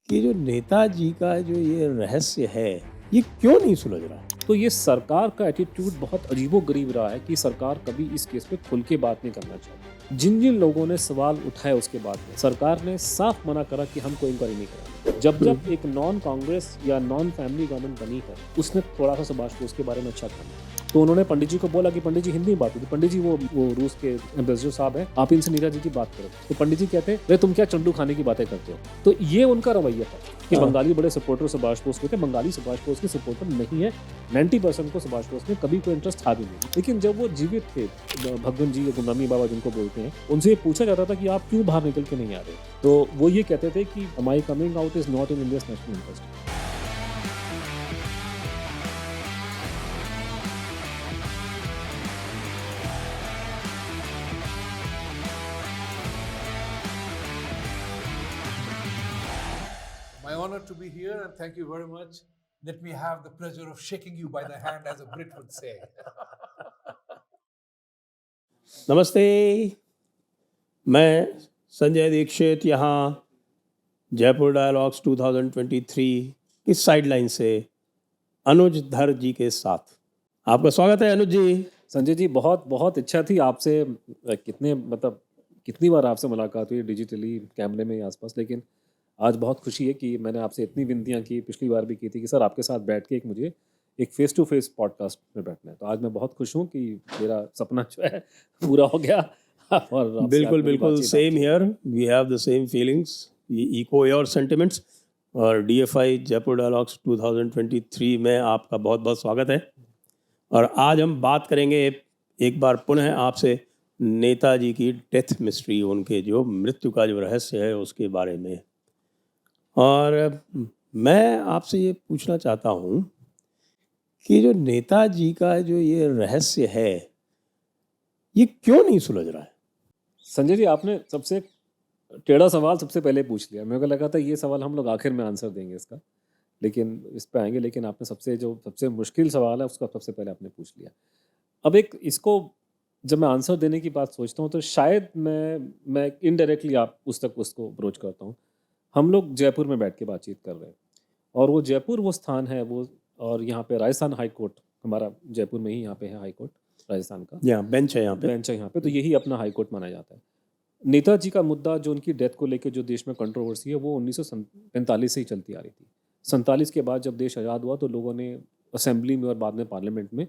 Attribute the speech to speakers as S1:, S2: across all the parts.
S1: कि जो नेताजी का जो ये रहस्य है, ये क्यों नहीं सुलझ रहा?
S2: तो ये सरकार का एटीट्यूड बहुत अजीबो-गरीब रहा है कि सरकार कभी इस केस पे खुल के बात नहीं करना चाहती। जिन-जिन लोगों ने सवाल उठाए उसके बाद में, सरकार ने साफ मना करा कि हम कोई इंक्वायरी नहीं कराएंगे। जब-जब एक नॉन कांग्रेस या नॉन फैमिली गवर्नमेंट बनी है, उसने थोड़ा-सा सुभाष बोस के बारे में अच्छा कहा। तो उन्होंने पंडित जी को बोला कि पंडित जी हिंदी में बात होती, पंडित जी वो रूस के एम्बेसडर साहब हैं, आप इनसे नीरज जी की बात करो। तो पंडित जी कहते हैं, "अरे तुम क्या चंडू खाने की बातें करते हो?" तो ये उनका रवैया था कि
S1: हाँ।
S2: बंगाली बड़े सपोर्टर सुभाष बोस के थे, बंगाली सुभाष बोस के सपोर्टर नहीं है। 90% को सुभाष बोस में कभी कोई इंटरेस्ट था भी नहीं। लेकिन जब वो जीवित थे, भगवान जी या गुमनामी बाबा जिनको बोलते हैं, उनसे ये पूछा जाता था कि आप क्यों बाहर निकल के नहीं आ रहे? तो वो ये कहते थे कि my coming out is not in India's national interest.
S3: My honor to be here, and thank you very much. Let me have the pleasure of shaking you by the hand, as a Brit would say.
S1: नमस्ते, मैं संजय दीक्षित यहाँ Jaipur dialogues 2023 की sideline से अनुज धर जी के साथ। आपका स्वागत है अनुज जी।
S2: संजय जी, बहुत बहुत इच्छा थी आपसे, कितनी बार आपसे मुलाकात हुई डिजिटली, कैमरे में आसपास, लेकिन आज बहुत खुशी है कि मैंने आपसे इतनी विनतियां की, पिछली बार भी की थी कि सर आपके साथ बैठ के मुझे एक फेस टू फेस पॉडकास्ट में बैठना है। तो आज मैं बहुत खुश हूँ कि मेरा सपना जो है पूरा हो गया और आपसे आज
S1: बिल्कुल
S2: मेरी
S1: बिल्कुल,
S2: बातचीत
S1: सेम
S2: आपकी।
S1: Here, we have the same feelings, we echo your sentiments. और डीएफआई जयपुर डायलॉग्स 2023 में आपका बहुत बहुत स्वागत है। और आज हम बात करेंगे एक बार पुनः आपसे नेताजी की डेथ मिस्ट्री, उनके जो मृत्यु का जो रहस्य है उसके बारे में। और मैं आपसे ये पूछना चाहता हूँ कि जो नेताजी का जो ये रहस्य है, ये क्यों नहीं सुलझ रहा है?
S2: संजय जी, आपने सबसे टेढ़ा सवाल सबसे पहले पूछ लिया। मेरे को लगा था ये सवाल हम लोग आखिर में आंसर देंगे इसका, लेकिन इस पे आएंगे। लेकिन आपने सबसे मुश्किल सवाल है उसका सबसे पहले आपने पूछ लिया। अब एक इसको जब मैं आंसर देने की बात सोचता हूँ तो शायद मैं इनडायरेक्टली आप उस तक उसको अप्रोच करता हूँ। हम लोग जयपुर में बैठ के बातचीत कर रहे हैं और वो जयपुर वो स्थान है वो, और यहाँ पे राजस्थान हाई कोर्ट हमारा जयपुर में ही यहाँ पे है, हाई कोर्ट राजस्थान का
S1: यहाँ बेंच है यहाँ पे।
S2: बेंच है यहाँ पे, तो यही अपना हाई कोर्ट माना जाता है। नेताजी का मुद्दा जो उनकी डेथ को लेकर जो देश में कंट्रोवर्सी है वो 1945 से ही चलती आ रही थी। 47 के बाद जब देश आज़ाद हुआ तो लोगों ने असेंबली में और बाद में पार्लियामेंट में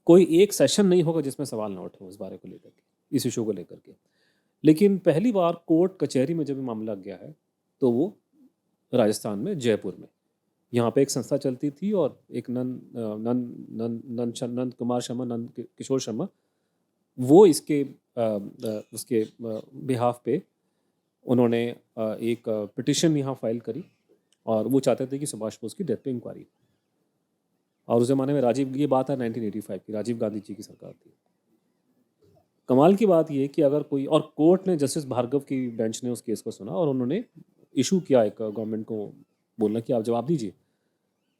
S2: कोई एक सेशन नहीं होगा जिसमें सवाल ना उठे इस बारे को लेकर के, इस इशू को लेकर के। लेकिन पहली बार कोर्ट कचहरी में जब ये मामला गया है तो वो राजस्थान में जयपुर में, यहाँ पे एक संस्था चलती थी और एक नंद कुमार शर्मा, नंद किशोर शर्मा, वो उसके बिहाफ पे उन्होंने एक पिटिशन यहाँ फाइल करी और वो चाहते थे कि सुभाष बोस की डेथ पे इंक्वायरी। और उस ज़माने में ये बात है 1985 की, राजीव गांधी जी की सरकार थी। कमाल की बात ये कि अगर कोई, और कोर्ट ने, जस्टिस भार्गव की बेंच ने उस केस को सुना और उन्होंने इशू किया एक गवर्नमेंट को बोलना कि आप जवाब दीजिए।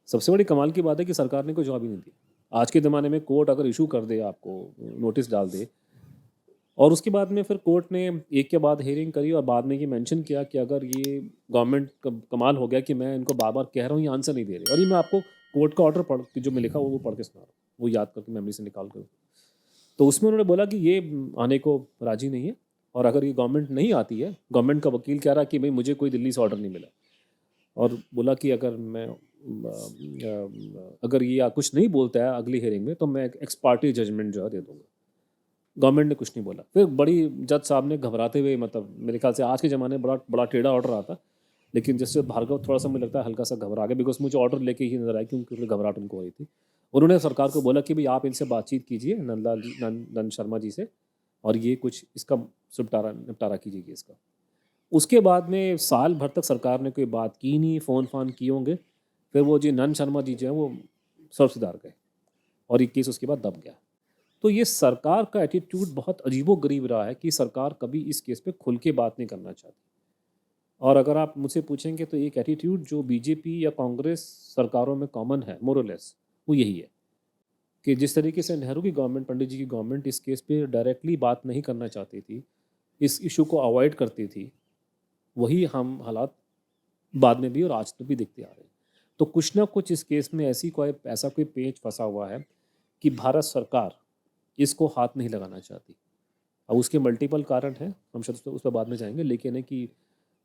S2: सबसे बड़ी कमाल की बात है कि सरकार ने कोई जवाब ही नहीं दिया। आज के ज़माने में कोर्ट अगर इशू कर दे, आपको नोटिस डाल दे, और उसके बाद में फिर कोर्ट ने एक के बाद हियरिंग करी और बाद में ये मेंशन किया कि अगर ये गवर्नमेंट कमाल हो गया कि मैं इनको बार बार कह रहा हूँ ये आंसर नहीं दे रहे, और ये मैं आपको कोर्ट का ऑर्डर पढ़ जो मैं लिखा वो पढ़ के सुना रहा हूँ, वो याद करके मेमोरी से निकाल कर। तो उसमें उन्होंने बोला कि ये आने को राजी नहीं है, और अगर ये गवर्नमेंट नहीं आती है, गवर्नमेंट का वकील कह रहा कि भाई मुझे कोई दिल्ली से ऑर्डर नहीं मिला, और बोला कि अगर ये कुछ नहीं बोलता है अगली हियरिंग में तो मैं एक्स पार्टी जजमेंट जो है दे दूंगा। गवर्नमेंट ने कुछ नहीं बोला। फिर बड़ी जज साहब ने घबराते हुए, मतलब मेरे ख्याल से आज के ज़माने में बड़ा बड़ा टेढ़ा ऑर्डर आता, लेकिन जैसे भार्गव थोड़ा सा मुझे लगता है हल्का सा घबरा गया, बिकॉज मुझे ऑर्डर लेके ही नजर आया क्योंकि घबराहट उनको हो रही थी। उन्होंने सरकार को बोला कि भाई आप इनसे बातचीत कीजिए, नंद शर्मा जी से, और ये कुछ इसका निपटारा कीजिए इसका। उसके बाद में साल भर तक सरकार ने कोई बात की नहीं, फ़ोन फान किए होंगे। फिर वो जी नंद शर्मा जी जो है वो सर्वसिधार गए और ये केस उसके बाद दब गया। तो ये सरकार का एटीट्यूड बहुत अजीबो-गरीब रहा है कि सरकार कभी इस केस पे खुल के बात नहीं करना चाहती। और अगर आप मुझसे पूछेंगे तो एक एटीट्यूड जो बीजेपी या कांग्रेस सरकारों में कॉमन है मोर और लेस, वो यही है कि जिस तरीके से नेहरू की गवर्नमेंट, पंडित जी की गवर्नमेंट इस केस पे डायरेक्टली बात नहीं करना चाहती थी, इस इशू को अवॉइड करती थी, वही हम हालात बाद में भी और आज तक भी दिखते आ रहे हैं। तो कुछ ना कुछ इस केस में ऐसा कोई पेच फंसा हुआ है कि भारत सरकार इसको हाथ नहीं लगाना चाहती। अब उसके मल्टीपल कारण हैं, हम शायद उस पर बाद में जाएंगे, लेकिन है कि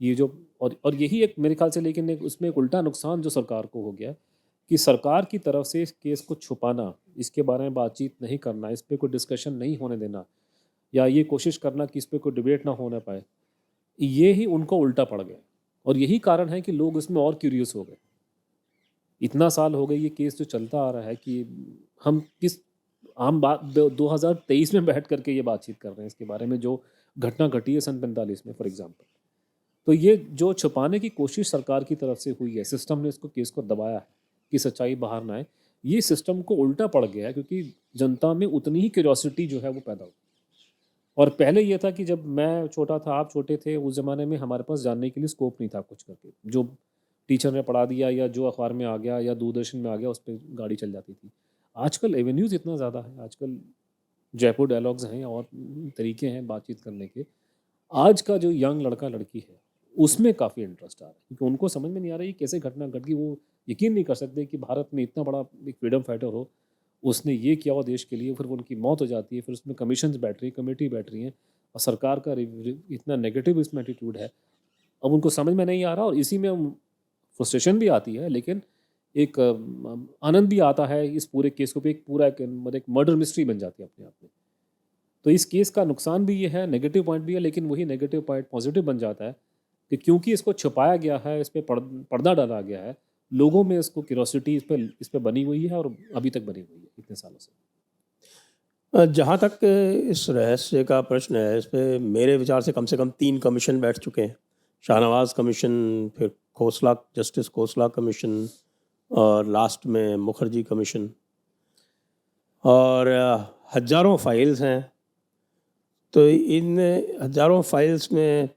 S2: ये जो और यही एक मेरे ख्याल से, लेकिन उसमें एक उल्टा नुकसान जो सरकार को हो गया कि सरकार की तरफ से इस केस को छुपाना, इसके बारे में बातचीत नहीं करना, इस पर कोई डिस्कशन नहीं होने देना, या ये कोशिश करना कि इस पर कोई डिबेट ना होने पाए, ये ही उनको उल्टा पड़ गया। और यही कारण है कि लोग इसमें और क्यूरियस हो गए। इतना साल हो गए ये केस जो चलता आ रहा है कि हम किस आम बात 2023 में बैठ करके ये बातचीत कर रहे हैं इसके बारे में, जो घटना घटी है सन 45 में फॉर एग्जांपल। तो ये जो छुपाने की कोशिश सरकार की तरफ से हुई है, सिस्टम ने इसको केस को दबाया है कि सच्चाई बाहर ना आए, ये सिस्टम को उल्टा पड़ गया है क्योंकि जनता में उतनी ही क्यूरियोसिटी जो है वो पैदा हुई। और पहले ये था कि जब मैं छोटा था, आप छोटे थे, उस ज़माने में हमारे पास जानने के लिए स्कोप नहीं था कुछ करके, जो टीचर ने पढ़ा दिया या जो अखबार में आ गया या दूरदर्शन में आ गया उस पर गाड़ी चल जाती थी। आजकल एवेन्यूज़ इतना ज़्यादा है, आजकल जयपुर डायलॉग्स हैं और तरीके हैं बातचीत करने के। आज का जो यंग लड़का लड़की है उसमें काफ़ी इंटरेस्ट आ रहा है क्योंकि उनको समझ में नहीं आ रहा है ये कैसे घटना घट गई। वो यकीन नहीं कर सकते कि भारत में इतना बड़ा एक फ्रीडम फाइटर हो, उसने ये किया हुआ देश के लिए, फिर उनकी मौत हो जाती है, फिर उसमें कमीशंस बैठ रही, कमेटी बैठ रही हैं और सरकार का इतना नेगेटिव इसमें एटीट्यूड है। अब उनको समझ में नहीं आ रहा और इसी में फ्रस्ट्रेशन भी आती है, लेकिन एक आनंद भी आता है इस पूरे केस को भी एक पूरा मतलब एक मर्डर मिस्ट्री बन जाती है अपने आप में। तो इस केस का नुकसान भी ये है, नेगेटिव पॉइंट भी है, लेकिन वही नेगेटिव पॉइंट पॉजिटिव बन जाता है कि क्योंकि इसको छुपाया गया है, इस पर पर्दा डाला गया है, लोगों में इसको क्यूरोसिटी इस पे बनी हुई है और अभी तक बनी हुई है इतने सालों से।
S1: जहाँ तक इस रहस्य का प्रश्न है, इस पे मेरे विचार से कम 3 कमीशन बैठ चुके हैं। शाहनवाज कमीशन, फिर खोसला, जस्टिस खोसला कमीशन और लास्ट में मुखर्जी कमीशन, और हजारों फाइल्स हैं। तो इन हजारों फाइल्स में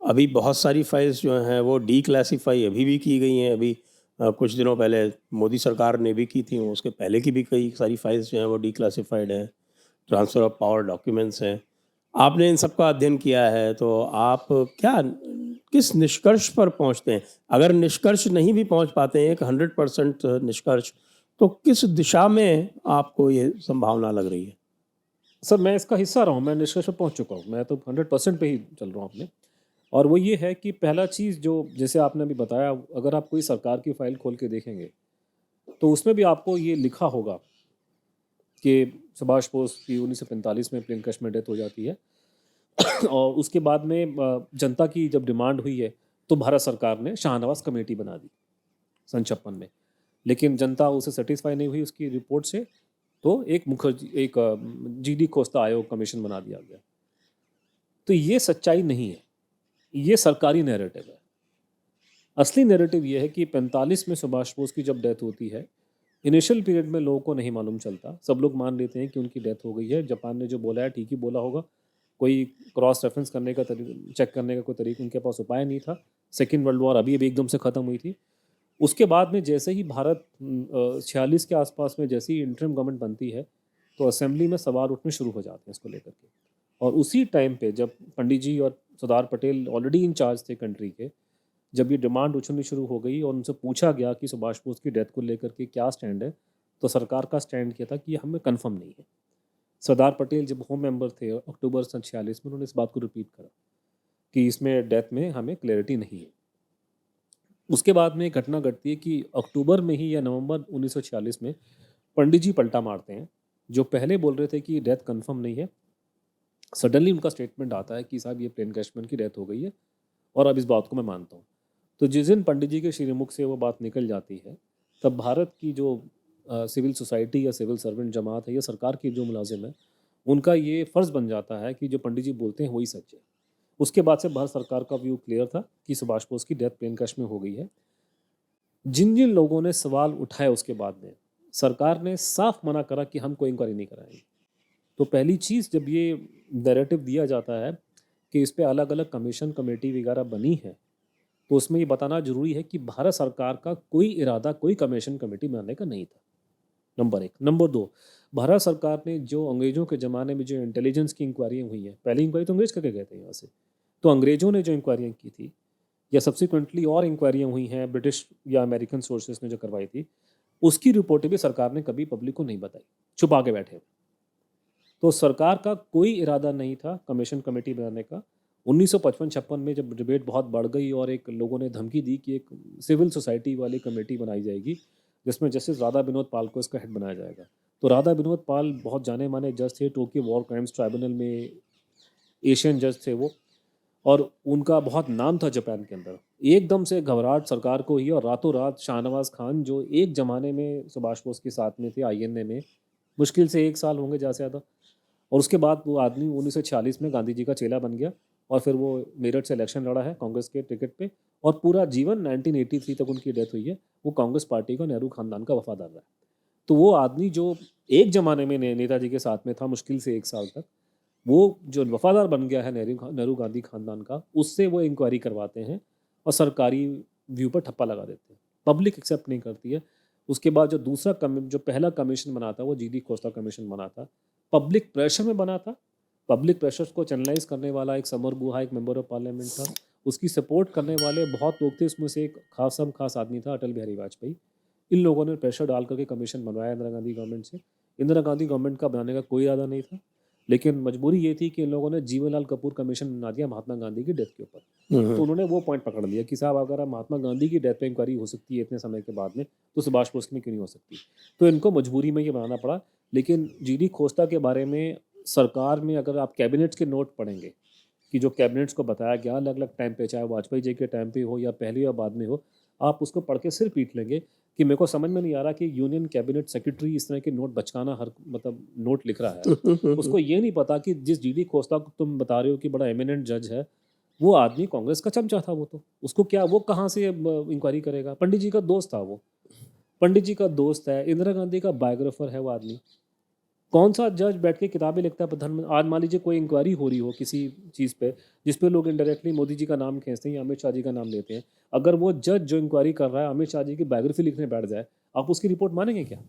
S1: अभी बहुत सारी फाइल्स जो हैं वो डीक्लासीफाई अभी भी की गई हैं। अभी कुछ दिनों पहले मोदी सरकार ने भी की थी, उसके पहले की भी कई सारी फाइल्स जो हैं वो डीक्लासीफाइड हैं, ट्रांसफ़र ऑफ पावर डॉक्यूमेंट्स हैं। आपने इन सब का अध्ययन किया है, तो आप किस निष्कर्ष पर पहुंचते हैं? अगर निष्कर्ष नहीं भी पहुंच पाते हैं, एक 100% निष्कर्ष, तो किस दिशा में आपको ये संभावना लग रही है?
S2: सर, मैं इसका हिस्सा रहा हूँ, मैं निष्कर्ष पर पहुँच चुका हूँ, मैं तो 100% पे ही चल रहा हूँ अपने। और वो ये है कि पहला चीज़ जो जैसे आपने अभी बताया, अगर आप कोई सरकार की फ़ाइल खोल के देखेंगे तो उसमें भी आपको ये लिखा होगा कि सुभाष बोस की 1945 में प्लेन क्रैश में डेथ हो जाती है और उसके बाद में जनता की जब डिमांड हुई है तो भारत सरकार ने शाहनवाज कमेटी बना दी सन 56 में, लेकिन जनता उसे सेटिस्फाई नहीं हुई उसकी रिपोर्ट से, तो एक जीडी खोस्ता आयोग कमीशन बना दिया गया। तो ये सच्चाई नहीं है, ये सरकारी नैरेटिव है। असली नैरेटिव ये है कि 45 में सुभाष बोस की जब डेथ होती है, इनिशियल पीरियड में लोगों को नहीं मालूम चलता, सब लोग मान लेते हैं कि उनकी डेथ हो गई है, जापान ने जो बोला है ठीक ही बोला होगा, कोई क्रॉस रेफरेंस करने का चेक करने का कोई तरीका उनके पास उपाय नहीं था। सेकेंड वर्ल्ड वॉर अभी एकदम से ख़त्म हुई थी। उसके बाद में जैसे ही भारत 46 के आसपास में जैसे ही इंटरिम गवर्नमेंट बनती है तो असेंबली में सवाल उठने शुरू हो जाते हैं इसको लेकर के। और उसी टाइम पे जब पंडित जी और सरदार पटेल ऑलरेडी इंचार्ज थे कंट्री के, जब ये डिमांड उछलनी शुरू हो गई और उनसे पूछा गया कि सुभाष बोस की डेथ को लेकर के क्या स्टैंड है, तो सरकार का स्टैंड किया था कि ये हमें कन्फर्म नहीं है। सरदार पटेल जब होम मेंबर थे अक्टूबर सन 46 में, उन्होंने इस बात को रिपीट करा कि इसमें डेथ में हमें क्लैरिटी नहीं है। उसके बाद में एक घटना घटती है कि अक्टूबर में ही या नवंबर 1946 में पंडित जी पलटा मारते हैं, जो पहले बोल रहे थे कि डेथ कंफर्म नहीं है। सडनली उनका स्टेटमेंट आता है कि साहब ये प्लेन क्रैश की डेथ हो गई है और अब इस बात को मैं मानता हूँ। तो जिस दिन पंडित जी के श्रीमुख से वो बात निकल जाती है, तब भारत की जो सिविल सोसाइटी या सिविल सर्वेंट जमात है या सरकार की जो मुलाजिम है, उनका ये फ़र्ज़ बन जाता है कि जो पंडित जी बोलते हैं वही सच है। उसके बाद से भारत सरकार का व्यू क्लियर था कि सुभाष बोस की डेथ प्लेन क्रैश में हो गई है। जिन जिन लोगों ने सवाल उठाए उसके बाद में सरकार ने साफ मना करा कि हम कोई इंक्वायरी नहीं कराएंगे। तो पहली चीज़ जब ये नैरेटिव दिया जाता है कि इस पे अलग अलग कमीशन कमेटी वगैरह बनी है, तो उसमें ये बताना जरूरी है कि भारत सरकार का कोई इरादा कोई कमीशन कमेटी बनाने का नहीं था, नंबर 1। नंबर 2, भारत सरकार ने जो अंग्रेज़ों के ज़माने में जो इंटेलिजेंस की इंक्वायरियाँ हुई हैं, पहली इंक्वायरी तो अंग्रेज करके गए थे यहाँ से, तो अंग्रेज़ों ने जो इंक्वायरियाँ की थी या सब्सिक्वेंटली और इंक्वायरियाँ हुई हैं ब्रिटिश या अमेरिकन सोर्सेज ने जो करवाई थी, उसकी रिपोर्टें भी सरकार ने कभी पब्लिक को नहीं बताई, छुपा के बैठे। तो सरकार का कोई इरादा नहीं था कमीशन कमेटी बनाने का। 1955-56 में जब डिबेट बहुत बढ़ गई और एक लोगों ने धमकी दी कि एक सिविल सोसाइटी वाली कमेटी बनाई जाएगी जिसमें जस्टिस राधा विनोद पाल को इसका हेड बनाया जाएगा। तो राधा विनोद पाल बहुत जाने माने जज थे, टोक्यो वॉर क्राइम्स ट्राइब्यूनल में एशियन जज थे वो, और उनका बहुत नाम था जापान के अंदर। एकदम से घबराहट सरकार को हुई और रातों रात शाहनवाज खान, जो एक ज़माने में सुभाष बोस के साथ में थे आईएनए में, मुश्किल से 1 साल होंगे ज़्यादा से ज़्यादा, और उसके बाद वो आदमी 1946 में गांधी जी का चेला बन गया और फिर वो मेरठ से इलेक्शन लड़ा है कांग्रेस के टिकट पे, और पूरा जीवन 1983 तक उनकी डेथ हुई है, वो कांग्रेस पार्टी का, नेहरू खानदान का वफादार रहा है। तो वो आदमी जो एक ज़माने में नेताजी के साथ में था मुश्किल से 1 साल तक, वो जो वफादार बन गया है नेहरू गांधी खानदान का, उससे वो इंक्वायरी करवाते हैं और सरकारी व्यू पर ठप्पा लगा देते हैं। पब्लिक एक्सेप्ट नहीं करती है। उसके बाद जो पहला कमीशन बना था वो जीडी कोस्टा कमीशन बना था, पब्लिक प्रेशर में बना था। पब्लिक प्रेशर को चैनलाइज करने वाला एक समर गुहा, एक मेंबर ऑफ पार्लियामेंट था, उसकी सपोर्ट करने वाले बहुत लोग थे, उसमें से एक खास आदमी था अटल बिहारी वाजपेयी। इन लोगों ने प्रेशर डाल करके कमीशन बनवाया इंदिरा गांधी गवर्नमेंट से। इंदिरा गांधी गवर्नमेंट का बनाने का कोई इरादा नहीं था, लेकिन मजबूरी ये थी कि इन लोगों ने जीवनलाल कपूर कमीशन बना दिया महात्मा गांधी की डेथ के ऊपर। तो उन्होंने वो पॉइंट पकड़ लिया कि साहब अगर महात्मा गांधी की डेथ पे इंक्वायरी हो सकती है इतने समय के बाद में, तो सुभाष बोस में क्यों नहीं हो सकती। तो इनको मजबूरी में ये बनाना पड़ा। लेकिन जीडी खोस्ता के बारे में सरकार में अगर आप कैबिनेट्स के नोट पढ़ेंगे कि जो कैबिनेट्स को बताया गया अलग अलग टाइम पे, चाहे वाजपेयी जी के टाइम पे हो या पहले या बाद में हो, आप उसको पढ़ के सिर पीट लेंगे कि मेरे को समझ में नहीं आ रहा कि यूनियन कैबिनेट सेक्रेटरी इस तरह के नोट बचकाना मतलब नोट लिख रहा है। उसको ये नहीं पता कि जिस जीडी खोस्ता को तुम बता रहे हो कि बड़ा एमिनेंट जज है, वो आदमी कांग्रेस का चमचा था। वो तो उसको क्या, वो कहाँ से इंक्वायरी करेगा। पंडित जी का दोस्त था वो, पंडित जी का दोस्त है, इंदिरा गांधी का बायोग्राफर है वो आदमी। कौन सा जज बैठ के किताबें लिखता है प्रधानमंत्री। आज मान लीजिए कोई इंक्वायरी हो रही हो किसी चीज़ पे जिस पे लोग इनडायरेक्टली मोदी जी का नाम खींचते हैं या अमित शाह जी का नाम लेते हैं, अगर वो जज जो इंक्वायरी कर रहा है अमित शाह जी की बायोग्राफी लिखने बैठ जाए, आप उसकी रिपोर्ट मानेंगे क्या।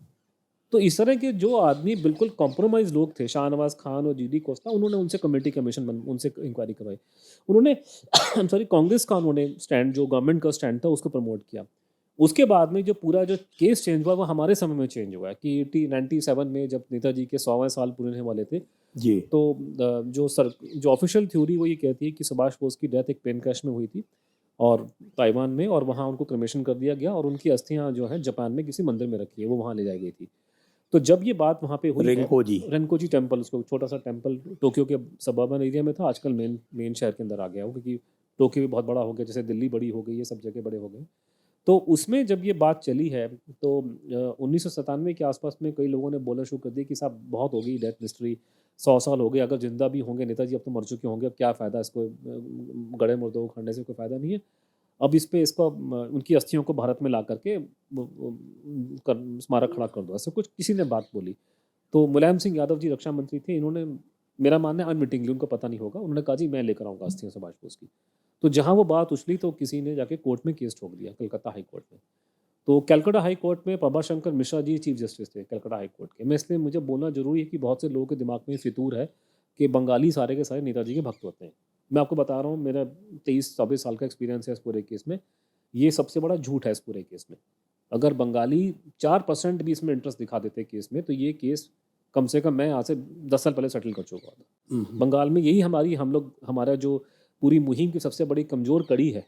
S2: तो इस तरह के जो आदमी बिल्कुल कॉम्प्रोमाइज लोग थे, शाहनवाज खान और जीडी कोस्टा, उन्होंने उनसे कमेटी कमीशन उनसे इंक्वायरी करवाई। उन्होंने सॉरी कांग्रेस का उन्होंने स्टैंड, जो गवर्नमेंट का स्टैंड था, उसको प्रमोट किया। उसके बाद में जो पूरा जो केस चेंज हुआ वो हमारे समय में चेंज हुआ है कि 97 में जब नेताजी के 100वें साल पूरे होने वाले थे,
S1: जी,
S2: तो जो ऑफिशियल थ्योरी वो ये कहती है कि सुभाष बोस की डेथ एक प्लेन क्रैश में हुई थी और ताइवान में, और वहाँ उनको क्रिमेशन कर दिया गया और उनकी अस्थियाँ जो हैं जापान में किसी मंदिर में रखी है, वो वहाँ ले जाई गई थी। तो जब ये बात वहाँ पे हुई है, रेनकोजी टेम्पल, उसको छोटा सा टेम्पल टोक्यो के सबर्बन एरिया में था, आजकल मेन शहर के अंदर आ गया हो क्योंकि टोक्यो भी बहुत बड़ा हो गया, जैसे दिल्ली बड़ी हो गई है, सब जगह बड़े हो गए। तो उसमें जब ये बात चली है तो 1997 के आसपास में कई लोगों ने बोलना शुरू कर दिया कि साहब बहुत हो गई डेथ मिस्ट्री, 100 साल हो गए, अगर जिंदा भी होंगे नेताजी अब तो मर चुके होंगे, अब क्या फ़ायदा इसको गड़े मुर्दों को खड़ने से कोई फ़ायदा नहीं है, अब इस पे इसको उनकी अस्थियों को भारत में ला करके स्मारक खड़ा कर दो, ऐसे कुछ किसी ने बात बोली। तो मुलायम सिंह यादव जी रक्षा मंत्री थे, इन्होंने, मेरा मानना है अनविटिंगली, उनको पता नहीं होगा, उन्होंने कहा जी मैं लेकर आऊँगा अस्थियाँ सुभाष बोस की। तो जहाँ वो बात उछली तो किसी ने जाके कोर्ट में केस ठोक दिया, कलकत्ता हाई कोर्ट में। तो कलकत्ता हाई कोर्ट में प्रभाशंकर मिश्रा जी चीफ जस्टिस थे कलकत्ता हाई कोर्ट के। मैं इसलिए मुझे बोलना जरूरी है कि बहुत से लोगों के दिमाग में फितूर है कि बंगाली सारे के सारे नेताजी के भक्त होते हैं। मैं आपको बता रहा हूँ, मेरा 23-24 साल का एक्सपीरियंस है इस पूरे केस में, ये सबसे बड़ा झूठ है इस पूरे केस में। अगर बंगाली 4% भी इसमें इंटरेस्ट दिखा देते केस में, तो ये केस कम से कम मैं आज से 10 साल पहले सेटल कर चुका था। बंगाल में यही हमारा जो पूरी मुहिम की सबसे बड़ी कमज़ोर कड़ी है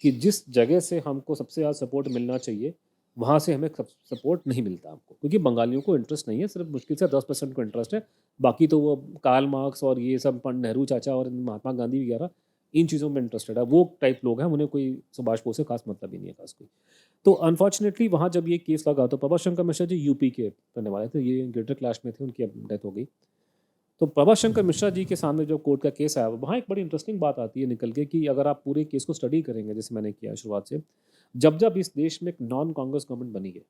S2: कि जिस जगह से हमको सबसे ज़्यादा सपोर्ट मिलना चाहिए, वहाँ से हमें सपोर्ट नहीं मिलता हमको, क्योंकि बंगालियों को इंटरेस्ट नहीं है, सिर्फ मुश्किल से 10% को इंटरेस्ट है। बाकी तो वो कार्ल मार्क्स और ये सब नेहरू चाचा और महात्मा गांधी वगैरह इन चीज़ों में इंटरेस्टेड है, वो टाइप लोग हैं, उन्हें कोई सुभाष बोस से खास मतलब ही नहीं है खास कोई। तो अनफॉर्चुनेटली वहाँ जब ये केस लगा तो प्रभाशंकर मिश्रा जी यूपी के रहने वाले थे, ये ग्रेटर क्लास में थे, उनकी डेथ हो गई। तो प्रभाशंकर मिश्रा जी के सामने जो कोर्ट का केस आया, वहाँ एक बड़ी इंटरेस्टिंग बात आती है निकल के कि अगर आप पूरे केस को स्टडी करेंगे, जैसे मैंने किया शुरुआत से, जब इस देश में एक नॉन कांग्रेस गवर्नमेंट बनी है,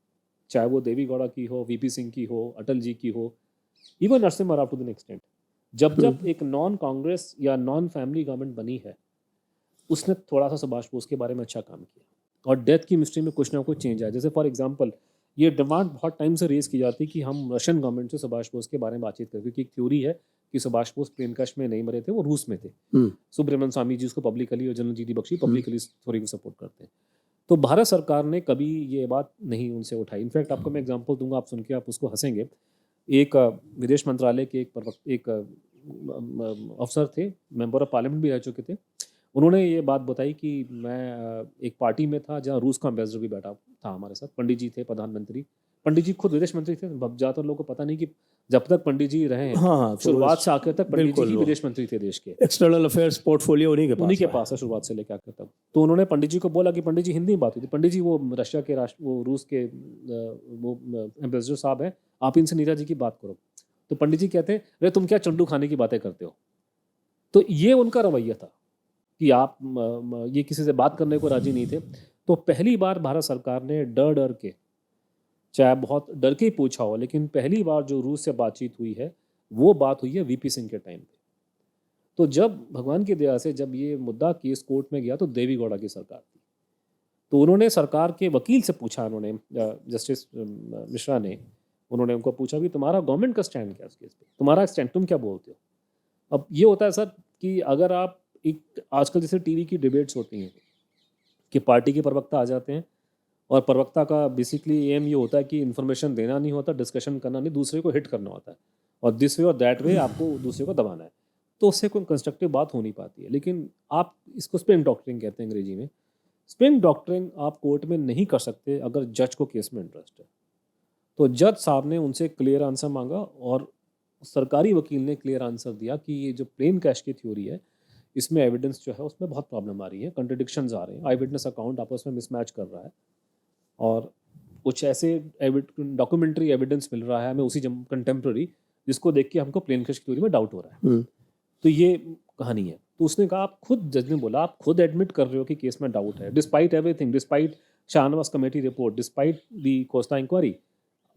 S2: चाहे वो देवी गौड़ा की हो, वीपी सिंह की हो, अटल जी की हो, even Narasimha Rao to the extent, जब एक नॉन कांग्रेस या नॉन फैमिली गवर्नमेंट बनी है, उसने थोड़ा सा सुभाष बोस के बारे में अच्छा काम किया और डेथ की मिस्ट्री में कुछ ना कुछ चेंज आया। जैसे फॉर एग्जांपल ये डिमांड बहुत टाइम से रेज की जाती है कि हम रशियन गवर्नमेंट से सुभाष बोस के बारे में बातचीत करें, क्योंकि एक थ्योरी है कि सुभाष बोस प्लेन क्रैश में नहीं मरे थे, वो रूस में थे।
S1: हम्म,
S2: सुब्रमण्यम स्वामी जी उसको पब्लिकली और general G D. Bakshi publicly theory को सपोर्ट करते हैं। तो भारत सरकार ने कभी ये बात नहीं उनसे उठाई। इनफैक्ट आपको मैं एग्जांपल दूंगा, आप सुन के आप उसको हंसेंगे। एक विदेश मंत्रालय के एक अफसर थे, मेंबर ऑफ पार्लियामेंट भी रह चुके थे। उन्होंने ये बात बताई कि मैं एक पार्टी में था जहाँ रूस का एम्बेसडर भी बैठा था हमारे साथ। पंडित जी थे प्रधानमंत्री, पंडित जी खुद विदेश मंत्री थे। ज़्यादातर लोगों को पता नहीं कि जब तक पंडित जी रहे हैं,
S1: हाँ,
S2: शुरुआत से आखिर तक पंडित जी
S1: बिल्कुल
S2: ही
S1: वो।
S2: विदेश मंत्री थे देश के।
S1: एक्सटर्नल अफेयर्स पोर्टफोलियो उन्हीं के
S2: उन्हीं के
S1: है।
S2: पास है शुरुआत से लेकर आखिर तक। तो उन्होंने पंडित जी को बोला कि पंडित जी, हिंदी में बात हुई थी, पंडित जी वो रशिया के वो रूस के वो एम्बेसडर साहब हैं, आप इनसे नेताजी की बात करो। तो पंडित जी कहते हैं, अरे तुम क्या चंडू खाने की बातें करते हो। तो ये उनका रवैया था कि आप ये किसी से बात करने को राजी नहीं थे। तो पहली बार भारत सरकार ने डर डर के, चाहे बहुत डर के ही पूछा हो, लेकिन पहली बार जो रूस से बातचीत हुई है वो बात हुई है वीपी सिंह के टाइम पे। तो जब भगवान की दया से जब ये मुद्दा केस कोर्ट में गया तो देवी गौड़ा की सरकार थी। तो उन्होंने सरकार के वकील से पूछा, उन्होंने जस्टिस मिश्रा ने, उन्होंने उनको पूछा कि तुम्हारा गवर्नमेंट का स्टैंड क्या है उस केस पे, तुम्हारा स्टैंड, तुम क्या बोलते हो। अब ये होता है सर कि अगर आप एक आजकल जैसे टीवी की डिबेट्स होती हैं कि पार्टी के प्रवक्ता आ जाते हैं और प्रवक्ता का बेसिकली एम ये होता है कि इन्फॉर्मेशन देना नहीं होता, डिस्कशन करना नहीं, दूसरे को हिट करना होता है, और दिस वे और दैट वे आपको दूसरे को दबाना है। तो उससे कोई कंस्ट्रक्टिव बात हो नहीं पाती है। लेकिन आप इसको स्पिन डॉक्टरिंग कहते हैं अंग्रेजी में। स्पिन डॉक्टरिंग आप कोर्ट में नहीं कर सकते अगर जज को केस में इंटरेस्ट है। तो जज साहब ने उनसे क्लियर आंसर मांगा और सरकारी वकील ने क्लियर आंसर दिया कि ये जो प्लेन क्रैश की थ्योरी है, इसमें एविडेंस जो है उसमें बहुत प्रॉब्लम आ रही है, कंट्रडिक्शंस आ रहे हैं, आई विटनेस अकाउंट आपस में मिसमैच कर रहा है और कुछ ऐसे डॉक्यूमेंट्री एविडेंस मिल रहा है हमें उसी कंटेम्प्रेरी, जिसको देख के हमको प्लेन क्रैश की थ्योरी में डाउट हो रहा है। तो ये कहानी है। तो उसने कहा, आप खुद, जज ने बोला, आप खुद एडमिट कर रहे हो कि केस में डाउट है, despite everything, despite Shahnawaz committee report, despite the Costa inquiry,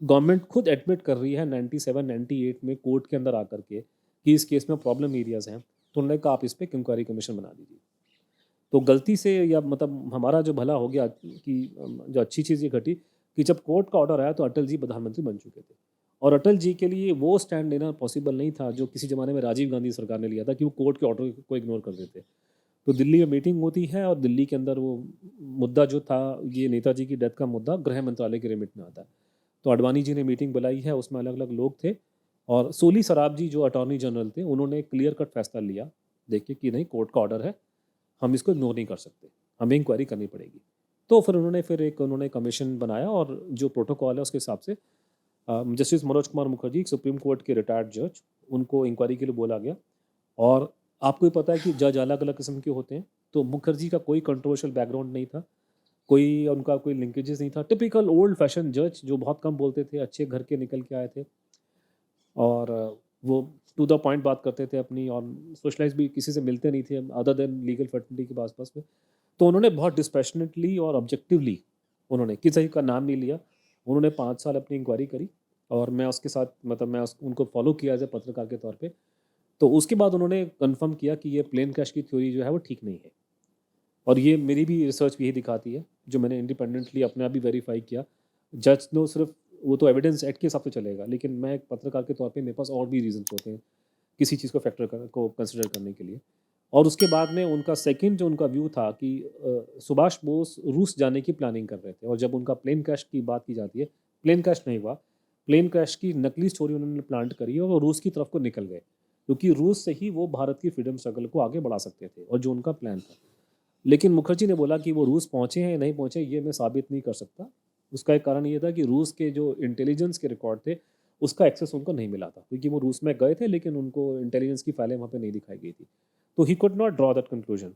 S2: government खुद एडमिट कर रही है 97-98 में कोर्ट के अंदर आकर के कि इस केस में प्रॉब्लम एरियाज हैं। तो उन्होंने कहा आप इस पर इंक्वायरी कमीशन बना दीजिए। तो गलती से या मतलब हमारा जो भला हो गया कि जो अच्छी चीज़ ये घटी कि जब कोर्ट का ऑर्डर आया तो अटल जी प्रधानमंत्री बन चुके थे और अटल जी के लिए वो स्टैंड लेना पॉसिबल नहीं था जो किसी ज़माने में राजीव गांधी सरकार ने लिया था कि वो कोर्ट के ऑर्डर को इग्नोर कर देते। तो दिल्ली में मीटिंग होती है और दिल्ली के अंदर वो मुद्दा जो था, ये नेताजी की डेथ का मुद्दा गृह मंत्रालय के रेमिट में आता है। तो अडवाणी जी ने मीटिंग बुलाई है, उसमें अलग अलग लोग थे और सोली सराब जी जो अटॉर्नी जनरल थे उन्होंने क्लियर कट फैसला लिया, देखिए कि नहीं, कोर्ट का ऑर्डर है, हम इसको इग्नोर नहीं कर सकते, हमें इंक्वायरी करनी पड़ेगी। तो फिर उन्होंने कमीशन बनाया और जो प्रोटोकॉल है उसके हिसाब से justice Manoj Kumar Mukherjee, supreme court के रिटायर्ड जज, उनको इंक्वायरी के लिए बोला गया। और आपको ही पता है कि जज अलग अलग किस्म के होते हैं। तो मुखर्जी का कोई कंट्रोवर्शियल बैकग्राउंड नहीं था, उनका कोई लिंकेजेस नहीं था, टिपिकल ओल्ड फैशन जज जो बहुत कम बोलते थे, अच्छे घर के निकल के आए थे और वो टू द पॉइंट बात करते थे अपनी, और सोशलाइज भी किसी से मिलते नहीं थे अदर देन लीगल फर्टिलिटी के आसपास में। तो उन्होंने बहुत डिस्पैशनेटली और ऑब्जेक्टिवली, उन्होंने किसी का नाम नहीं लिया, उन्होंने 5 साल अपनी इंक्वायरी करी और मैं उसके साथ उनको फॉलो किया एज ए पत्रकार के तौर पे। तो उसके बाद उन्होंने कंफर्म किया कि ये प्लेन क्रैश की थ्योरी जो है वो ठीक नहीं है। और ये मेरी भी रिसर्च भी यही दिखाती है, जो मैंने इंडिपेंडेंटली अपने आप भी वेरीफाई किया। जज नो सिर्फ वो तो एविडेंस एक्ट के हिसाब से चलेगा, लेकिन मैं एक पत्रकार के तौर पे मेरे पास और भी रीजन होते हैं किसी चीज़ को को कंसिडर करने के लिए। और उसके बाद में उनका सेकंड जो उनका व्यू था कि सुभाष बोस रूस जाने की प्लानिंग कर रहे थे, और जब उनका प्लेन क्रैश की बात की जाती है, प्लेन क्रैश नहीं हुआ, प्लेन क्रैश की नकली स्टोरी उन्होंने प्लांट करी और वो रूस की तरफ को निकल गए, क्योंकि रूस से ही वो भारत की फ्रीडम स्ट्रगल को आगे बढ़ा सकते थे और जो उनका प्लान था। लेकिन मुखर्जी ने बोला कि वो रूस पहुंचे हैं या नहीं पहुंचे ये मैं साबित नहीं कर सकता। उसका एक कारण ये था कि रूस के जो इंटेलिजेंस के रिकॉर्ड थे उसका एक्सेस उनको नहीं मिला था, क्योंकि वो रूस में गए थे लेकिन उनको इंटेलिजेंस की फाइलें वहाँ पे नहीं दिखाई गई थी। तो he could not draw that conclusion.